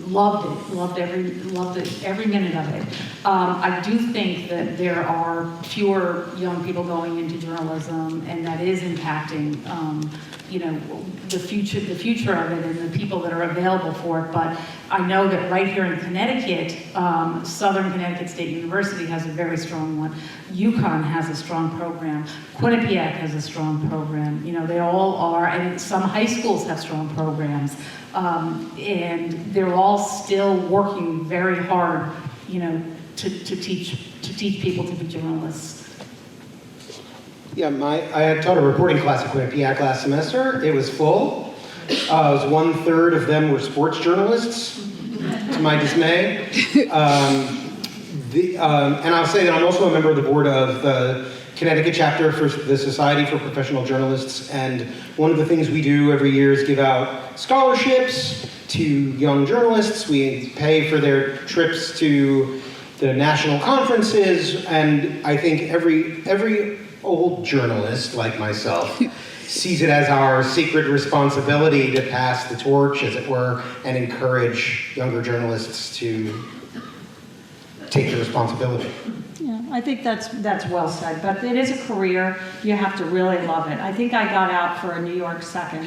Loved every minute of it. I do think that there are fewer young people going into journalism, and that is impacting, the future of it and the people that are available for it. But I know that right here in Connecticut, Southern Connecticut State University has a very strong one. UConn has a strong program. Quinnipiac has a strong program. They all are, and some high schools have strong programs. And they're all still working very hard, to teach people to be journalists. Yeah, I had taught a reporting class at Quinnipiac last semester. It was full. It was 1/3 of them were sports journalists, to my dismay. And I'll say that I'm also a member of the board of the Connecticut chapter for the Society for Professional Journalists, and one of the things we do every year is give out scholarships to young journalists. We pay for their trips to the national conferences, and I think every old journalist like myself sees it as our sacred responsibility to pass the torch, as it were, and encourage younger journalists to take the responsibility. Yeah, I think that's well said, but it is a career. You have to really love it. I think I got out for a New York second.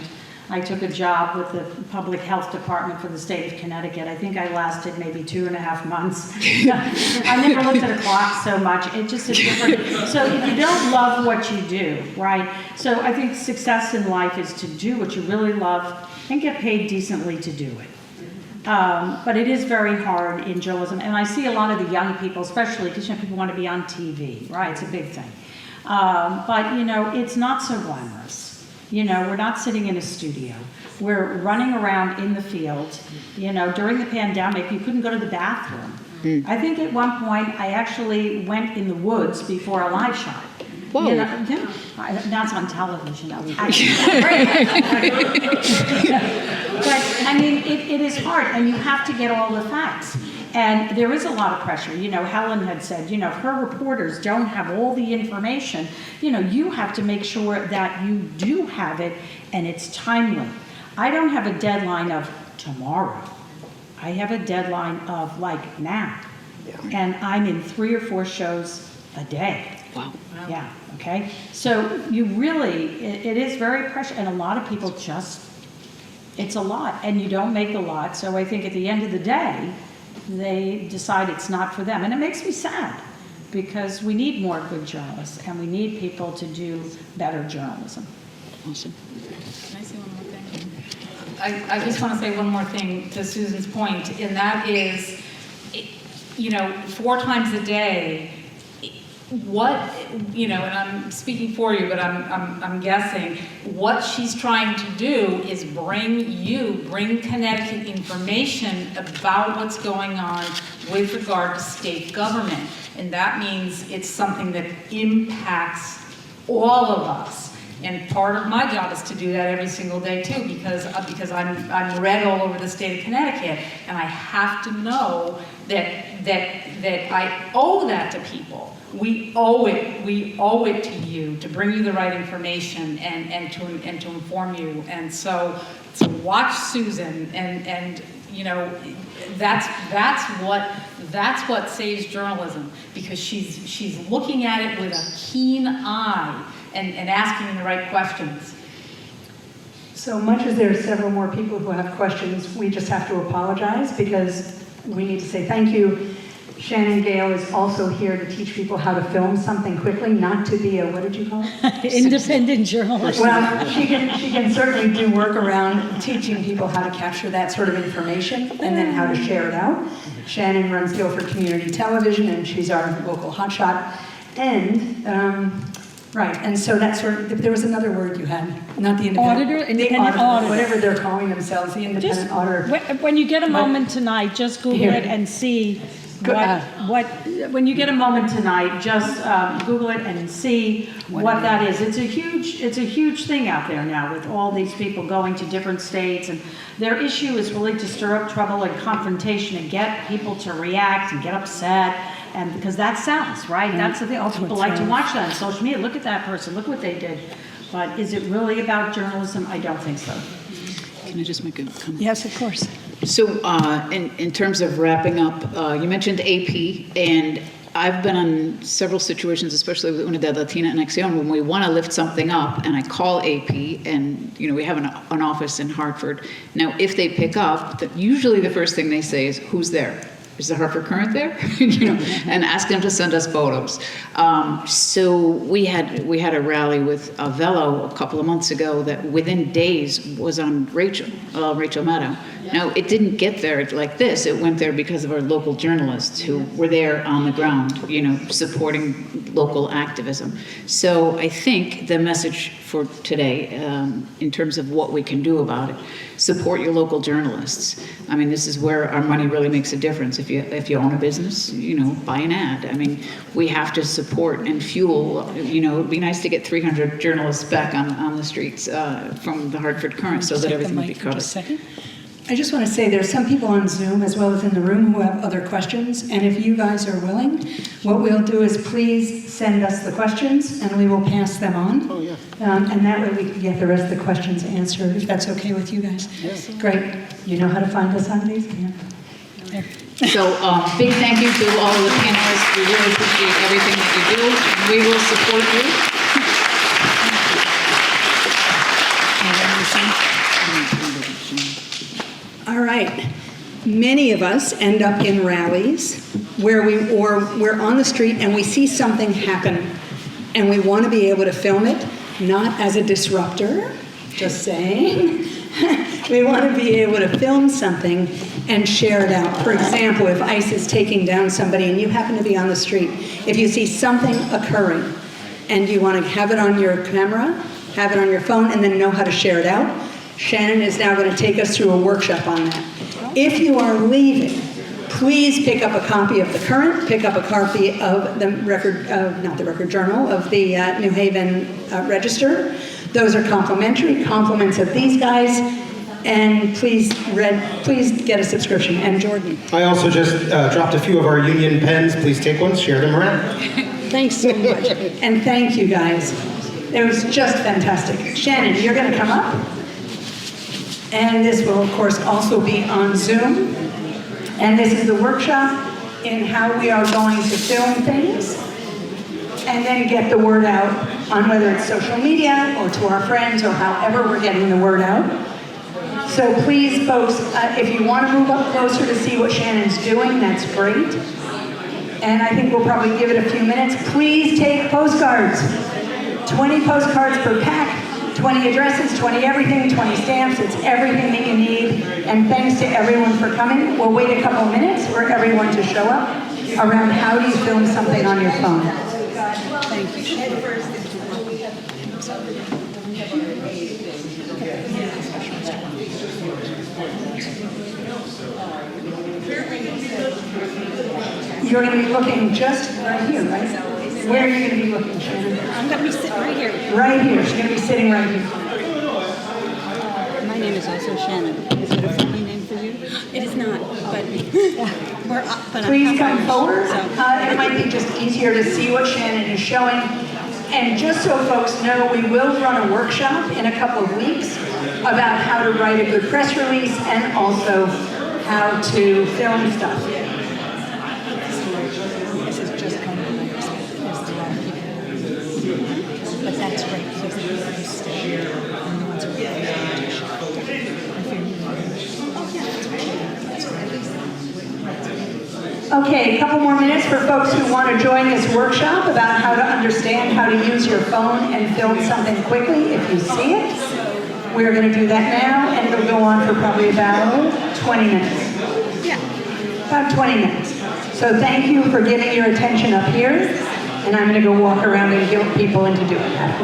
I took a job with the public health department for the state of Connecticut. I think I lasted maybe 2.5 months. I never looked at a clock so much. It's just a different, so if you don't love what you do, right? So I think success in life is to do what you really love and get paid decently to do it. But it is very hard in journalism, and I see a lot of the young people, especially because people want to be on TV, right? It's a big thing. But it's not so glamorous. We're not sitting in a studio. We're running around in the field. During the pandemic, you couldn't go to the bathroom. I think at one point I actually went in the woods before a live shot Whoa. You know, yeah, that's on television. But I mean, it is hard, and you have to get all the facts. And there is a lot of pressure. You know, Helen had said, you know, if her reporters don't have all the information, you know, you have to make sure that you do have it and it's timely. I don't have a deadline of tomorrow. I have a deadline of like now. And I'm in 3 or 4 shows a day. Wow. Yeah, okay? So you really, it is very pressure, and a lot of people just, it's a lot, and you don't make a lot. So I think at the end of the day, they decide it's not for them. And it makes me sad, because we need more good journalists, and we need people to do better journalism. Awesome. Can I say one more thing? I just want to say one more thing to Susan's point, and that is, you know, 4 times a day, what, you know, and I'm speaking for you, but I'm guessing, what she's trying to do is bring Connecticut information about what's going on with regard to state government. And that means it's something that impacts all of us. And part of my job is to do that every single day too, because I'm read all over the state of Connecticut, and I have to know that I owe that to people. We owe it to you to bring you the right information and to inform you. And so watch Susan, and you know, that's what saves journalism, because she's looking at it with a keen eye and asking the right questions. So much as there are several more people who have questions, we just have to apologize, because we need to say thank you. Shannon Gale is also here to teach people how to film something quickly, not to be a, what did you call it? Independent journalist. Well, she can certainly do work around teaching people how to capture that sort of information and then how to share it out. Shannon runs Guilford Community Television, and she's our local hotshot. And, right, and so that's sort of, there was another word you had, not the independent. Auditor, independent auditor. Whatever they're calling themselves, the independent auditor. When you get a moment tonight, just Google it and see when you get a moment tonight, just Google it and see what that is. It's a huge thing out there now, with all these people going to different states, and their issue is really to stir up trouble and confrontation and get people to react and get upset, and because that sounds right. That's the thing. Oh, people like to watch that on social media. Look at that person. Look what they did. But is it really about journalism? I don't think so. Can I just make a comment? Yes, of course. So in terms of wrapping up, you mentioned AP, and I've been on several situations, especially with Unidad Latina and Acción, when we want to lift something up, and I call AP, and you know, we have an office in Hartford. Now, if they pick up, usually the first thing they say is, "Who's there? Is the Hartford Courant there?" You know, and ask them to send us photos. So we had a rally with Velo a couple of months ago that within days was on Rachel Maddow. Now, it didn't get there like this. It went there because of our local journalists who were there on the ground, you know, supporting local activism. So I think the message for today, in terms of what we can do about it, support your local journalists. I mean, this is where our money really makes a difference. If you own a business, you know, buy an ad. I mean, we have to support and fuel. You know, it'd be nice to get 300 journalists back on the streets from the Hartford Courant, so that everything would be covered. I just want to say there's some people on Zoom as well as in the room who have other questions, and if you guys are willing, what we'll do is please send us the questions and we will pass them on. Oh, yeah. And that way we can get the rest of the questions answered, if that's okay with you guys. Yes. Great. You know how to find us on these? Yeah. So big thank you to all of the panelists. We really appreciate everything that you do. We will support you. All right. Many of us end up in rallies where we're on the street and we see something happen and we want to be able to film it, not as a disruptor, just saying. We want to be able to film something and share it out. For example, if ICE is taking down somebody and you happen to be on the street, if you see something occurring and you want to have it on your camera, have it on your phone, and then know how to share it out, Shannon is now going to take us through a workshop on that. If you are leaving Please pick up a copy of the Courant, pick up a copy of the Record, not the Record Journal, of the New Haven Register. Those are complimentary, compliments of these guys, and please get a subscription. And Jordan. I also just dropped a few of our union pens. Please take one, share them around. Thanks so much. And thank you guys. It was just fantastic. Shannon, you're going to come up. And this will, of course, also be on Zoom. And this is the workshop in how we are going to film things and then get the word out on whether it's social media or to our friends or however we're getting the word out. So please, folks, if you want to move up closer to see what Shannon's doing, that's great. And I think we'll probably give it a few minutes. Please take postcards. 20 postcards per pack. 20 addresses, 20 everything, 20 stamps, it's everything that you need. And thanks to everyone for coming. We'll wait a couple minutes for everyone to show up around how do you film something on your phone. Thank you. You're going to be looking just right here, right? Where are you going to be looking, Shannon? I'm going to be sitting right here. Right here. She's going to be sitting right here. My name is also Shannon. Is it a funny name for you? It is not, but we're up. But please come forward. It might be just easier to see what Shannon is showing. And just so folks know, we will run a workshop in a couple of weeks about how to write a good press release and also how to film stuff. This is just kind of like there's a lot of people. But that's great because the people who stay here and the ones who are there to shop. Okay, a couple more minutes for folks who want to join this workshop about how to understand how to use your phone and film something quickly if you see it. We're going to do that now, and it'll go on for probably about 20 minutes. Yeah. About 20 minutes. So thank you for giving your attention up here, and I'm going to go walk around and guilt people into doing that.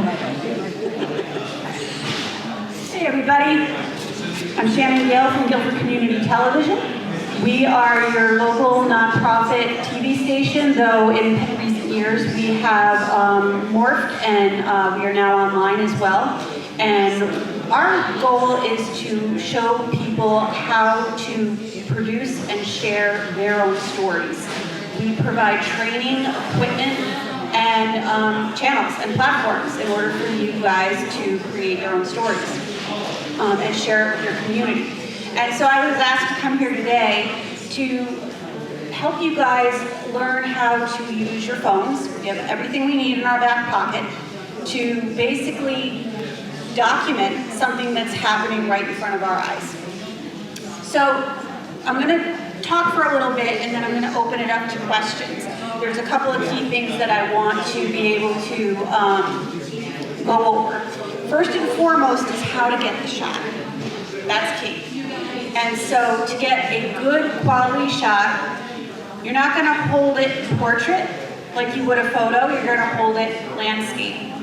Hey everybody, I'm Shannon Gale from Guilford Community Television. We are your local nonprofit TV station, though in recent years we have morphed and we are now online as well. And our goal is to show people how to produce and share their own stories. We provide training, equipment, and channels and platforms in order for you guys to create your own stories and share it with your community. And so I was asked to come here today to help you guys learn how to use your phones. We have everything we need in our back pocket to basically document something that's happening right in front of our eyes. So I'm going to talk for a little bit and then I'm going to open it up to questions. There's a couple of key things that I want to be able to go over. First and foremost is how to get the shot. That's key. And so to get a good quality shot, you're not going to hold it portrait like you would a photo, you're going to hold it landscape.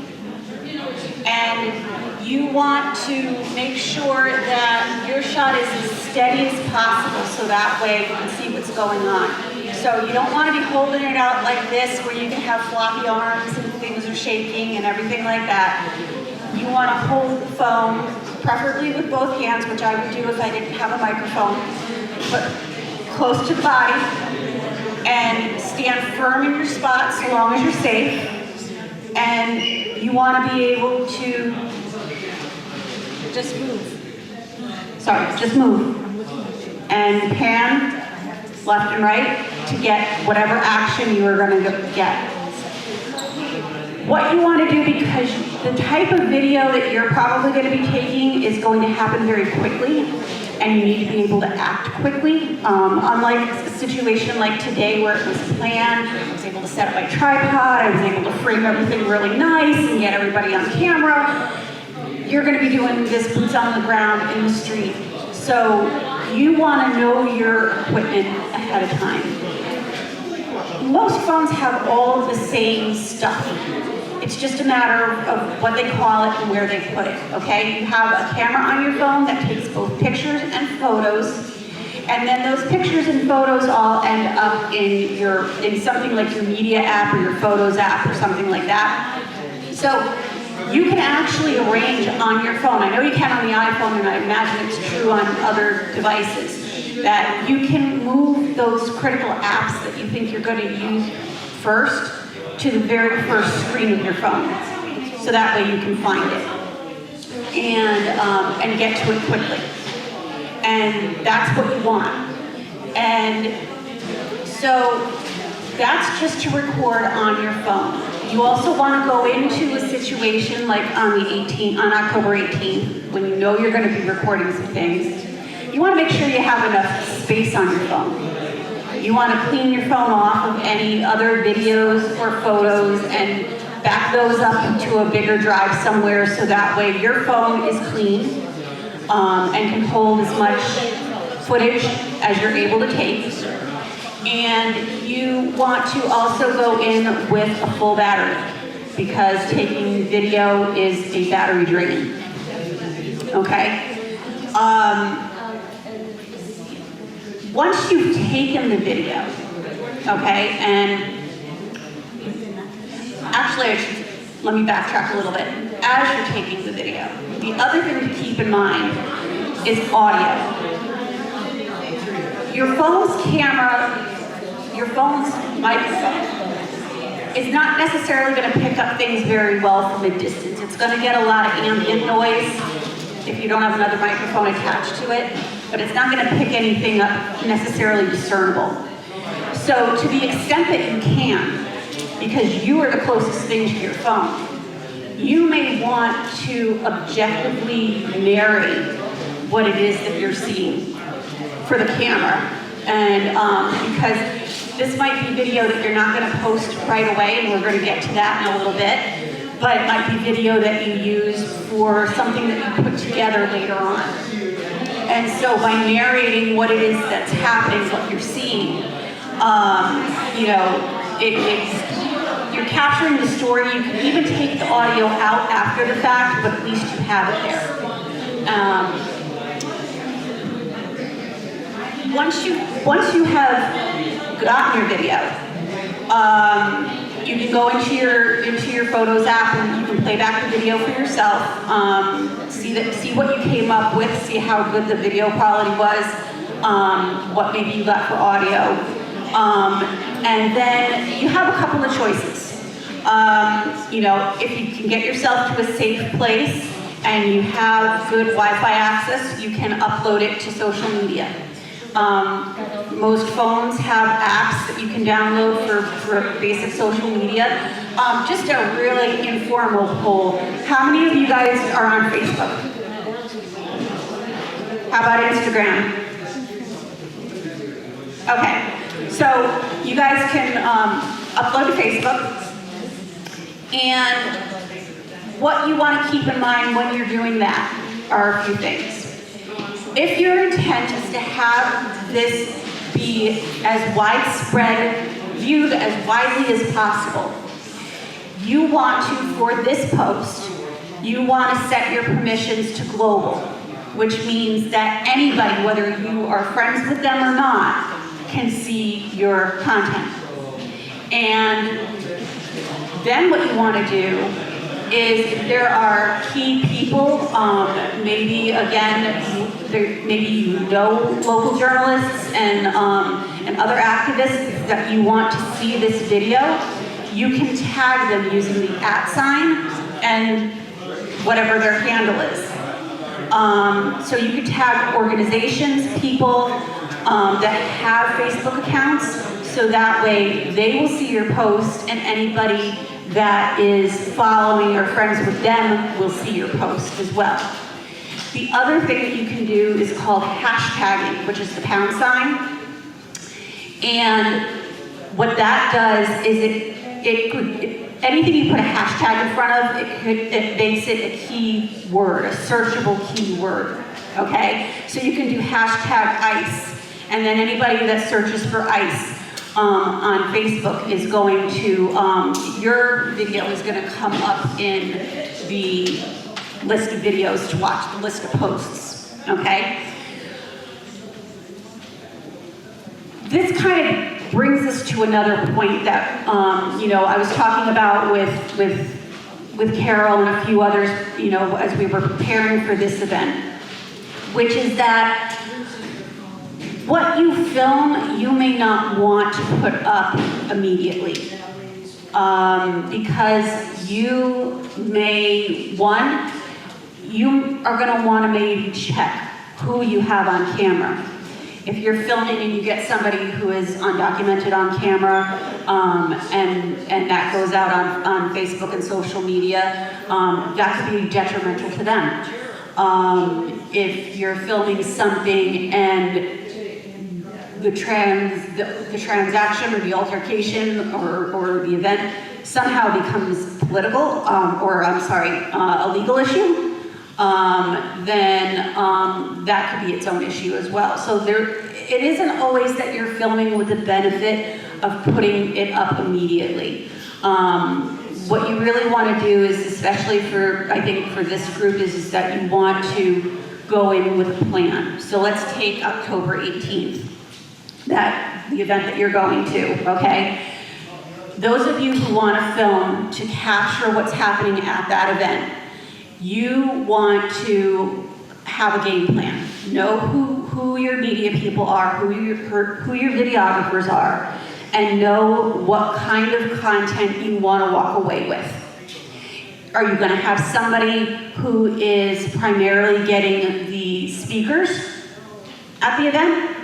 And you want to make sure that your shot is as steady as possible so that way you can see what's going on. So you don't want to be holding it out like this where you can have floppy arms and things are shaking and everything like that. You want to hold the phone, preferably with both hands, which I would do if I didn't have a microphone, but close to the body, and stand firm in your spot so long as you're safe. And you want to be able to just move. Sorry, just move. And pan left and right to get whatever action you are going to get. What you want to do, because the type of video that you're probably going to be taking is going to happen very quickly, and you need to be able to act quickly. Unlike a situation like today where it was planned, I was able to set up my tripod, I was able to frame everything really nice and get everybody on camera. You're going to be doing this boots on the ground in the street. So you want to know your equipment ahead of time. Most phones have all of the same stuff. It's just a matter of what they call it and where they put it, okay? You have a camera on your phone that takes both pictures and photos, And then those pictures and photos all end up in something like your media app or your photos app or something like that. So you can actually arrange on your phone, I know you can on the iPhone, and I imagine it's true on other devices, that you can move those critical apps that you think you're going to use first to the very first screen of your phone. So that way you can find it and get to it quickly. And that's what you want. And so that's just to record on your phone. You also want to go into a situation like on October 18th, when you know you're going to be recording some things. You want to make sure you have enough space on your phone. You want to clean your phone off of any other videos or photos and back those up to a bigger drive somewhere, so that way your phone is clean and can hold as much footage as you're able to take. And you want to also go in with a full battery, because taking video is a battery drain. Okay? Once you've taken the video, okay, and actually, let me backtrack a little bit. As you're taking the video, the other thing to keep in mind is audio. Your phone's camera, your phone's microphone is not necessarily going to pick up things very well from a distance. It's going to get a lot of ambient noise if you don't have another microphone attached to it, but it's not going to pick anything up necessarily discernible. So to the extent that you can, because you are the closest thing to your phone, you may want to objectively narrate what it is that you're seeing for the camera. And because this might be video that you're not going to post right away, and we're going to get to that in a little bit, but it might be video that you use for something that you put together later on. And so by narrating what it is that's happening, what you're seeing, you know, you're capturing the story. You can even take the audio out after the fact, but at least you have it there. Once you have gotten your video, you can go into your Photos app and you can play back the video for yourself. See what you came up with. See how good the video quality was. What maybe you got for audio, and then you have a couple of choices. You know, if you can get yourself to a safe place and you have good Wi-Fi access, you can upload it to social media. Most phones have apps that you can download for basic social media. Just a really informal poll. How many of you guys are on Facebook? How about Instagram? Okay, so you guys can upload to Facebook. And what you want to keep in mind when you're doing that are a few things. If your intent is to have this be as widespread, viewed as widely as possible, you want to, for this post, you want to set your permissions to global, which means that anybody, whether you are friends with them or not, can see your content. And then what you want to do is, if there are key people, maybe you know local journalists and other activists that you want to see this video, you can tag them using the @ and whatever their handle is. So you could tag organizations, people that have Facebook accounts, so that way they will see your post, and anybody that is following or friends with them will see your post as well. The other thing that you can do is called hashtagging, which is the $. And what that does is anything you put a hashtag in front of, it makes it a key word, a searchable key word, okay? So you can do #ICE, and then anybody that searches for ICE on Facebook is going to, your video is going to come up in the list of videos to watch, the list of posts, okay? this kind of brings us to another point that, you know, I was talking about with Carol and a few others, you know, as we were preparing for this event, which is that what you film, you may not want to put up immediately. Because you may, you are gonna wanna maybe check who you have on camera. If you're filming and you get somebody who is undocumented on camera, and that goes out on Facebook and social media, that could be detrimental to them. If you're filming something and the transaction or the altercation or the event somehow becomes political, a legal issue, then that could be its own issue as well. So it isn't always that you're filming with the benefit of putting it up immediately. What you really want to do is, especially I think for this group, is that you want to go in with a plan. So let's take October 18th, the event that you're going to, okay? Those of you who want to film to capture what's happening at that event, you want to have a game plan. Know who your media people are, who your videographers are, and know what kind of content you want to walk away with. Are you going to have somebody who is primarily getting the speakers at the event?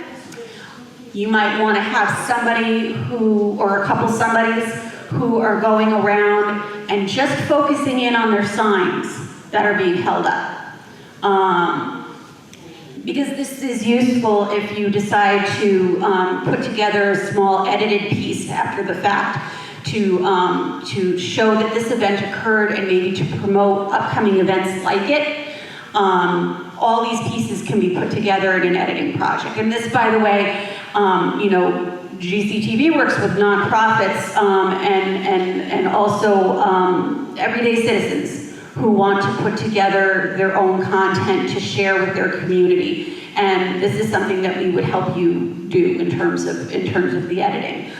You might want to have somebody or a couple somebodies who are going around and just focusing in on their signs that are being held up. Because this is useful if you decide to put together a small edited piece after the fact to show that this event occurred and maybe to promote upcoming events like it. All these pieces can be put together in an editing project. And this, by the way, you know, GCTV works with nonprofits and also everyday citizens who want to put together their own content to share with their community. And this is something that we would help you do in terms of the editing.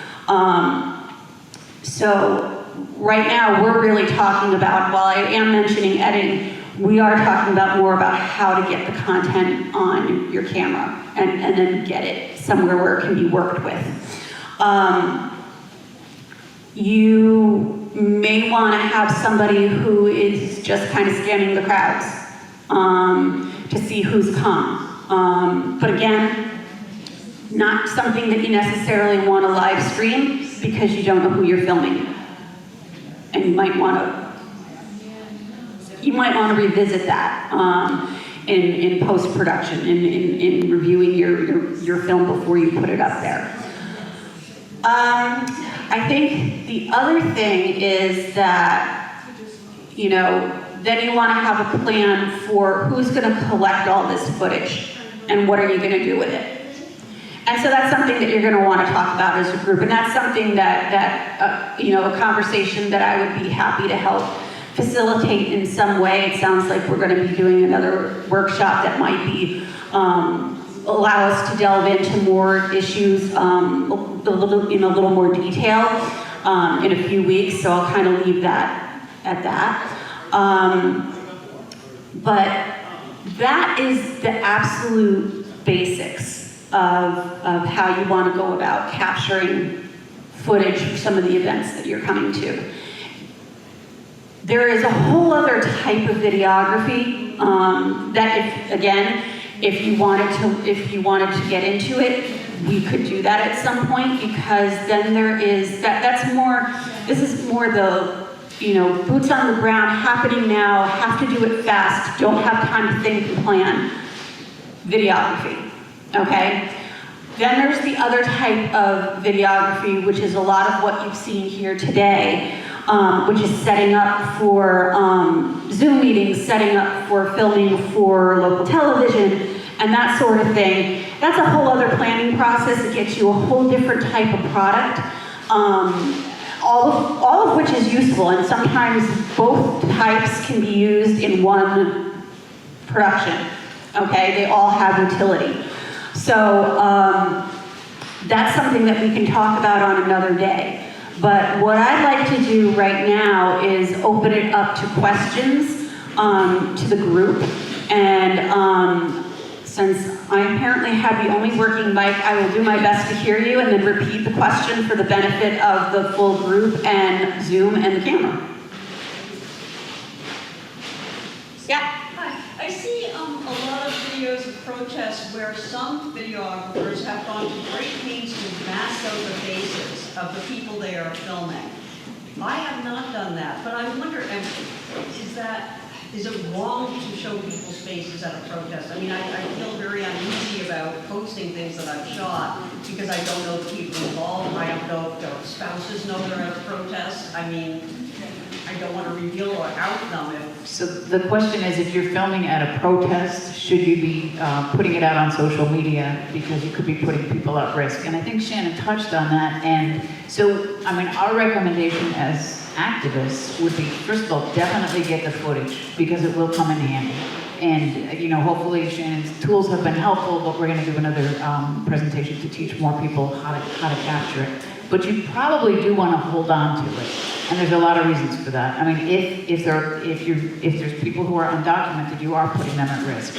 So right now we're really talking about, while I am mentioning editing, we are talking more about how to get the content on your camera and then get it somewhere where it can be worked with. You may want to have somebody who is just kind of scanning the crowds to see who's come. But again, not something that you necessarily want to live stream because you don't know who you're filming. And you might want to revisit that in post-production, in reviewing your film before you put it up there. I think the other thing is that, you know, then you want to have a plan for who's going to collect all this footage and what are you going to do with it. And so that's something that you're going to want to talk about as a group, and that's something that you know, a conversation that I would be happy to help facilitate in some way. It sounds like we're going to be doing another workshop that might be allow us to delve into more issues in a little more detail in a few weeks. So I'll kind of leave that at that. But that is the absolute basics of how you want to go about capturing footage for some of the events that you're coming to. There is a whole other type of videography that, if you wanted to get into it, we could do that at some point, because then there is this is more the, you know, boots on the ground, happening now, have to do it fast, don't have time to think and plan videography, okay? Then there's the other type of videography, which is a lot of what you've seen here today, which is setting up for Zoom meetings, setting up for filming for local television, and that sort of thing. That's a whole other planning process. It gets you a whole different type of product, all of which is useful, and sometimes both types can be used in one production, okay? They all have utility. So that's something that we can talk about on another day. But what I'd like to do right now is open it up to questions to the group. And since I apparently have the only working mic, I will do my best to hear you and then repeat the question for the benefit of the full group and Zoom and the camera. Yeah. Hi. I see a lot of videos of protests where some videographers have gone to great pains to mask out the faces of the people they are filming. I have not done that, but I wonder, is it wrong to show people's faces at a protest? I mean, I feel very uneasy about posting things that I've shot because I don't know the people involved. I don't know if their spouses know they're at a protest. I mean, I don't want to reveal or out them. So the question is, if you're filming at a protest, should you be putting it out on social media because you could be putting people at risk? And I think Shannon touched on that. And so, I mean, our recommendation as activists would be, first of all, definitely get the footage because it will come in handy. And, you know, hopefully Shannon's tools have been helpful, but we're going to do another presentation to teach more people how to capture it. But you probably do want to hold on to it. And there's a lot of reasons for that. I mean, if there's people who are undocumented, you are putting them at risk.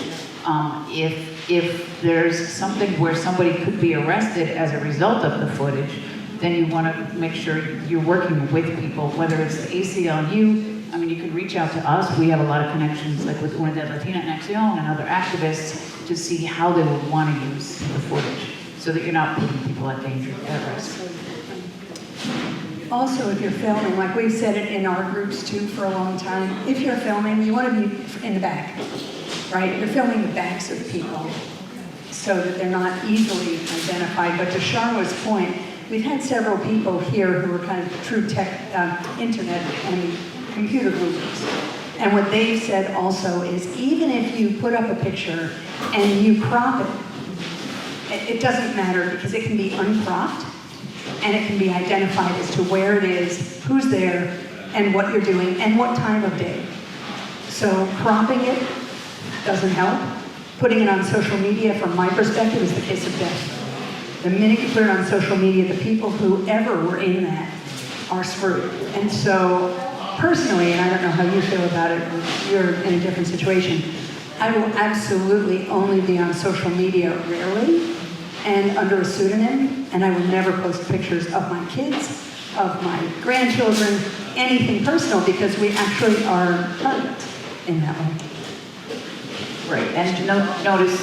If there's something where somebody could be arrested as a result of the footage, then you want to make sure you're working with people, whether it's the ACLU. I mean, you can reach out to us. We have a lot of connections, like with Unidad Latina en Acción and other activists, to see how they would want to use the footage so that you're not putting people at danger, at risk. Also, if you're filming, like we've said it in our groups too for a long time, if you're filming, you want to be in the back, right? You're filming the backs of people so that they're not easily identified. But to Charlotte's point, we've had several people here who are kind of true tech, internet and computer groupies. And what they've said also is, even if you put up a picture and you crop it, it doesn't matter because it can be uncropped and it can be identified as to where it is, who's there, and what you're doing, and what time of day. So cropping it doesn't help. Putting it on social media, from my perspective, is the kiss of death. The minute you put it on social media, the people who ever were in that are screwed. And so, personally, and I don't know how you feel about it, you're in a different situation, I will absolutely only be on social media rarely and under a pseudonym, and I will never post pictures of my kids, of my grandchildren, anything personal, because we actually are targets in that way. Right, and notice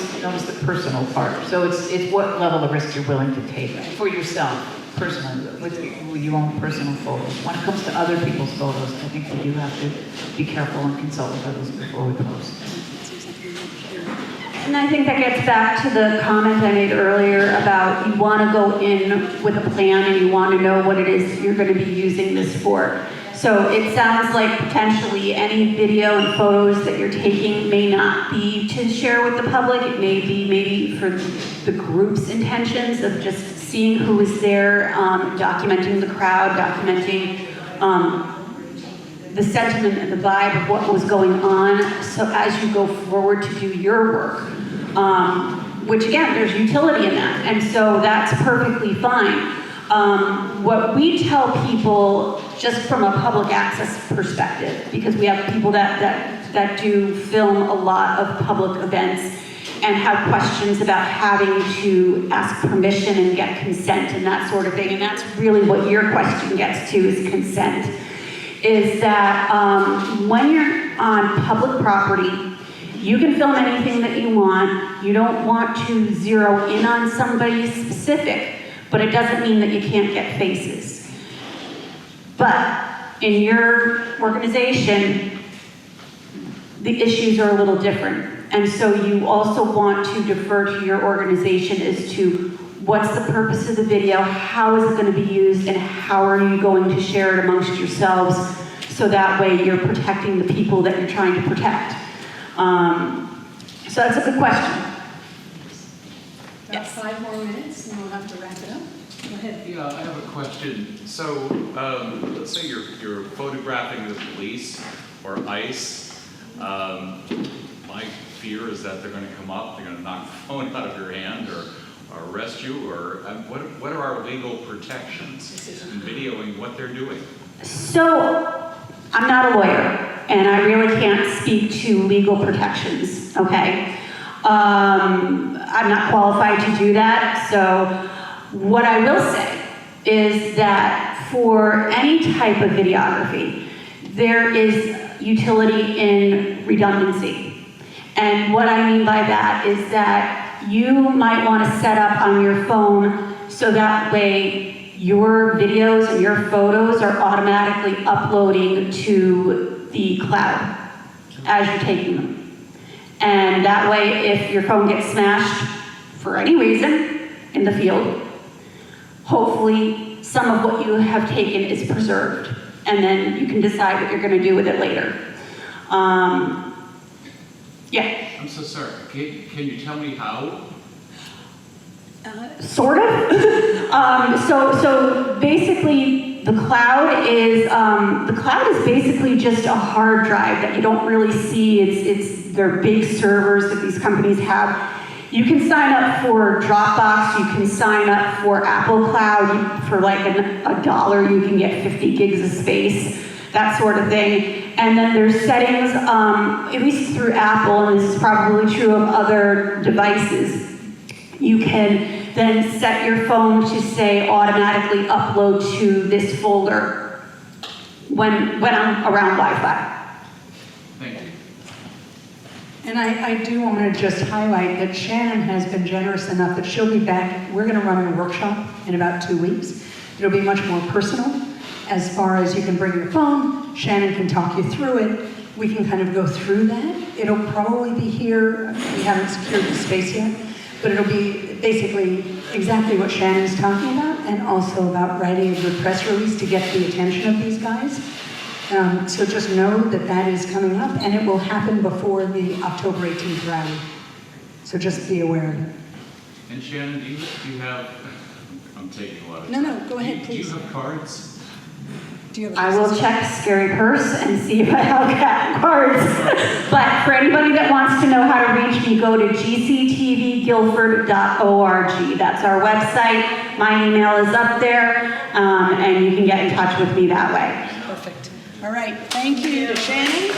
the personal part. So it's what level of risk you're willing to take for yourself, personally, with your own personal photos. When it comes to other people's photos, I think we do have to be careful and consult with others before we post. And I think that gets back to the comment I made earlier about you want to go in with a plan and you want to know what it is you're going to be using this for. So it sounds like potentially any video and photos that you're taking may not be to share with the public. It may be maybe for the group's intentions of just seeing who is there, documenting the crowd, documenting the sentiment and the vibe of what was going on, so as you go forward to do your work, which again, there's utility in that, and so that's perfectly fine. What we tell people, just from a public access perspective, because we have people that do film a lot of public events and have questions about having to ask permission and get consent and that sort of thing, and that's really what your question gets to, is consent. Is that when you're on public property, you can film anything that you want. You don't want to zero in on somebody specific, but it doesn't mean that you can't get faces. But in your organization, the issues are a little different. And so you also want to defer to your organization as to what's the purpose of the video, how is it going to be used, and how are you going to share it amongst yourselves, so that way you're protecting the people that you're trying to protect. So that's a good question. About 5 more minutes and we'll have to wrap it up. Go ahead. Yeah, I have a question. So let's say you're photographing the police or ICE. My fear is that they're going to come up, they're going to knock the phone out of your hand, arrest you, or what are our legal protections in videoing what they're doing? So, I'm not a lawyer, and I really can't speak to legal protections, okay? I'm not qualified to do that, so what I will say is that for any type of videography, there is utility in redundancy. And what I mean by that is that you might want to set up on your phone so that way your videos and your photos are automatically uploading to the cloud as you're taking them. And that way, if your phone gets smashed for any reason in the field, hopefully some of what you have taken is preserved, and then you can decide what you're going to do with it later. Yeah. I'm so sorry. Can you tell me how? Sort of. So basically, the cloud is basically just a hard drive that you don't really see. They're big servers that these companies have. You can sign up for Dropbox. You can sign up for Apple Cloud. For like $1, you can get 50 gigs of space, that sort of thing. And then there's settings, at least through Apple, and this is probably true of other devices. You can then set your phone to say automatically upload to this folder when I'm around Wi-Fi. Thank you. And I do want to just highlight that Shannon has been generous enough that she'll be back. We're going to run a workshop in about 2 weeks. It'll be much more personal as far as you can bring your phone. Shannon can talk you through it. We can kind of go through that. It'll probably be here. We haven't secured the space yet, but it'll be basically exactly what Shannon's talking about, and also about writing a good press release to get the attention of these guys. So just know that that is coming up, and it will happen before the October 18th rally. So just be aware of it. And Shannon, do you have, I'm taking a lot of No, time. go ahead, please. Do you have cards? I will check Scary Purse and see if I have cards. But for anybody that wants to know how to reach me, go to gctvguilford.org. That's our website. My email is up there, and you can get in touch with me that way. Perfect. All right. Thank you to Shannon.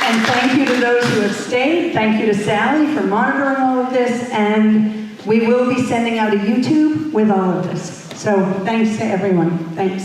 And thank you to those who have stayed. Thank you to Sally for monitoring all of this. And we will be sending out a YouTube with all of this. So thanks to everyone. Thanks.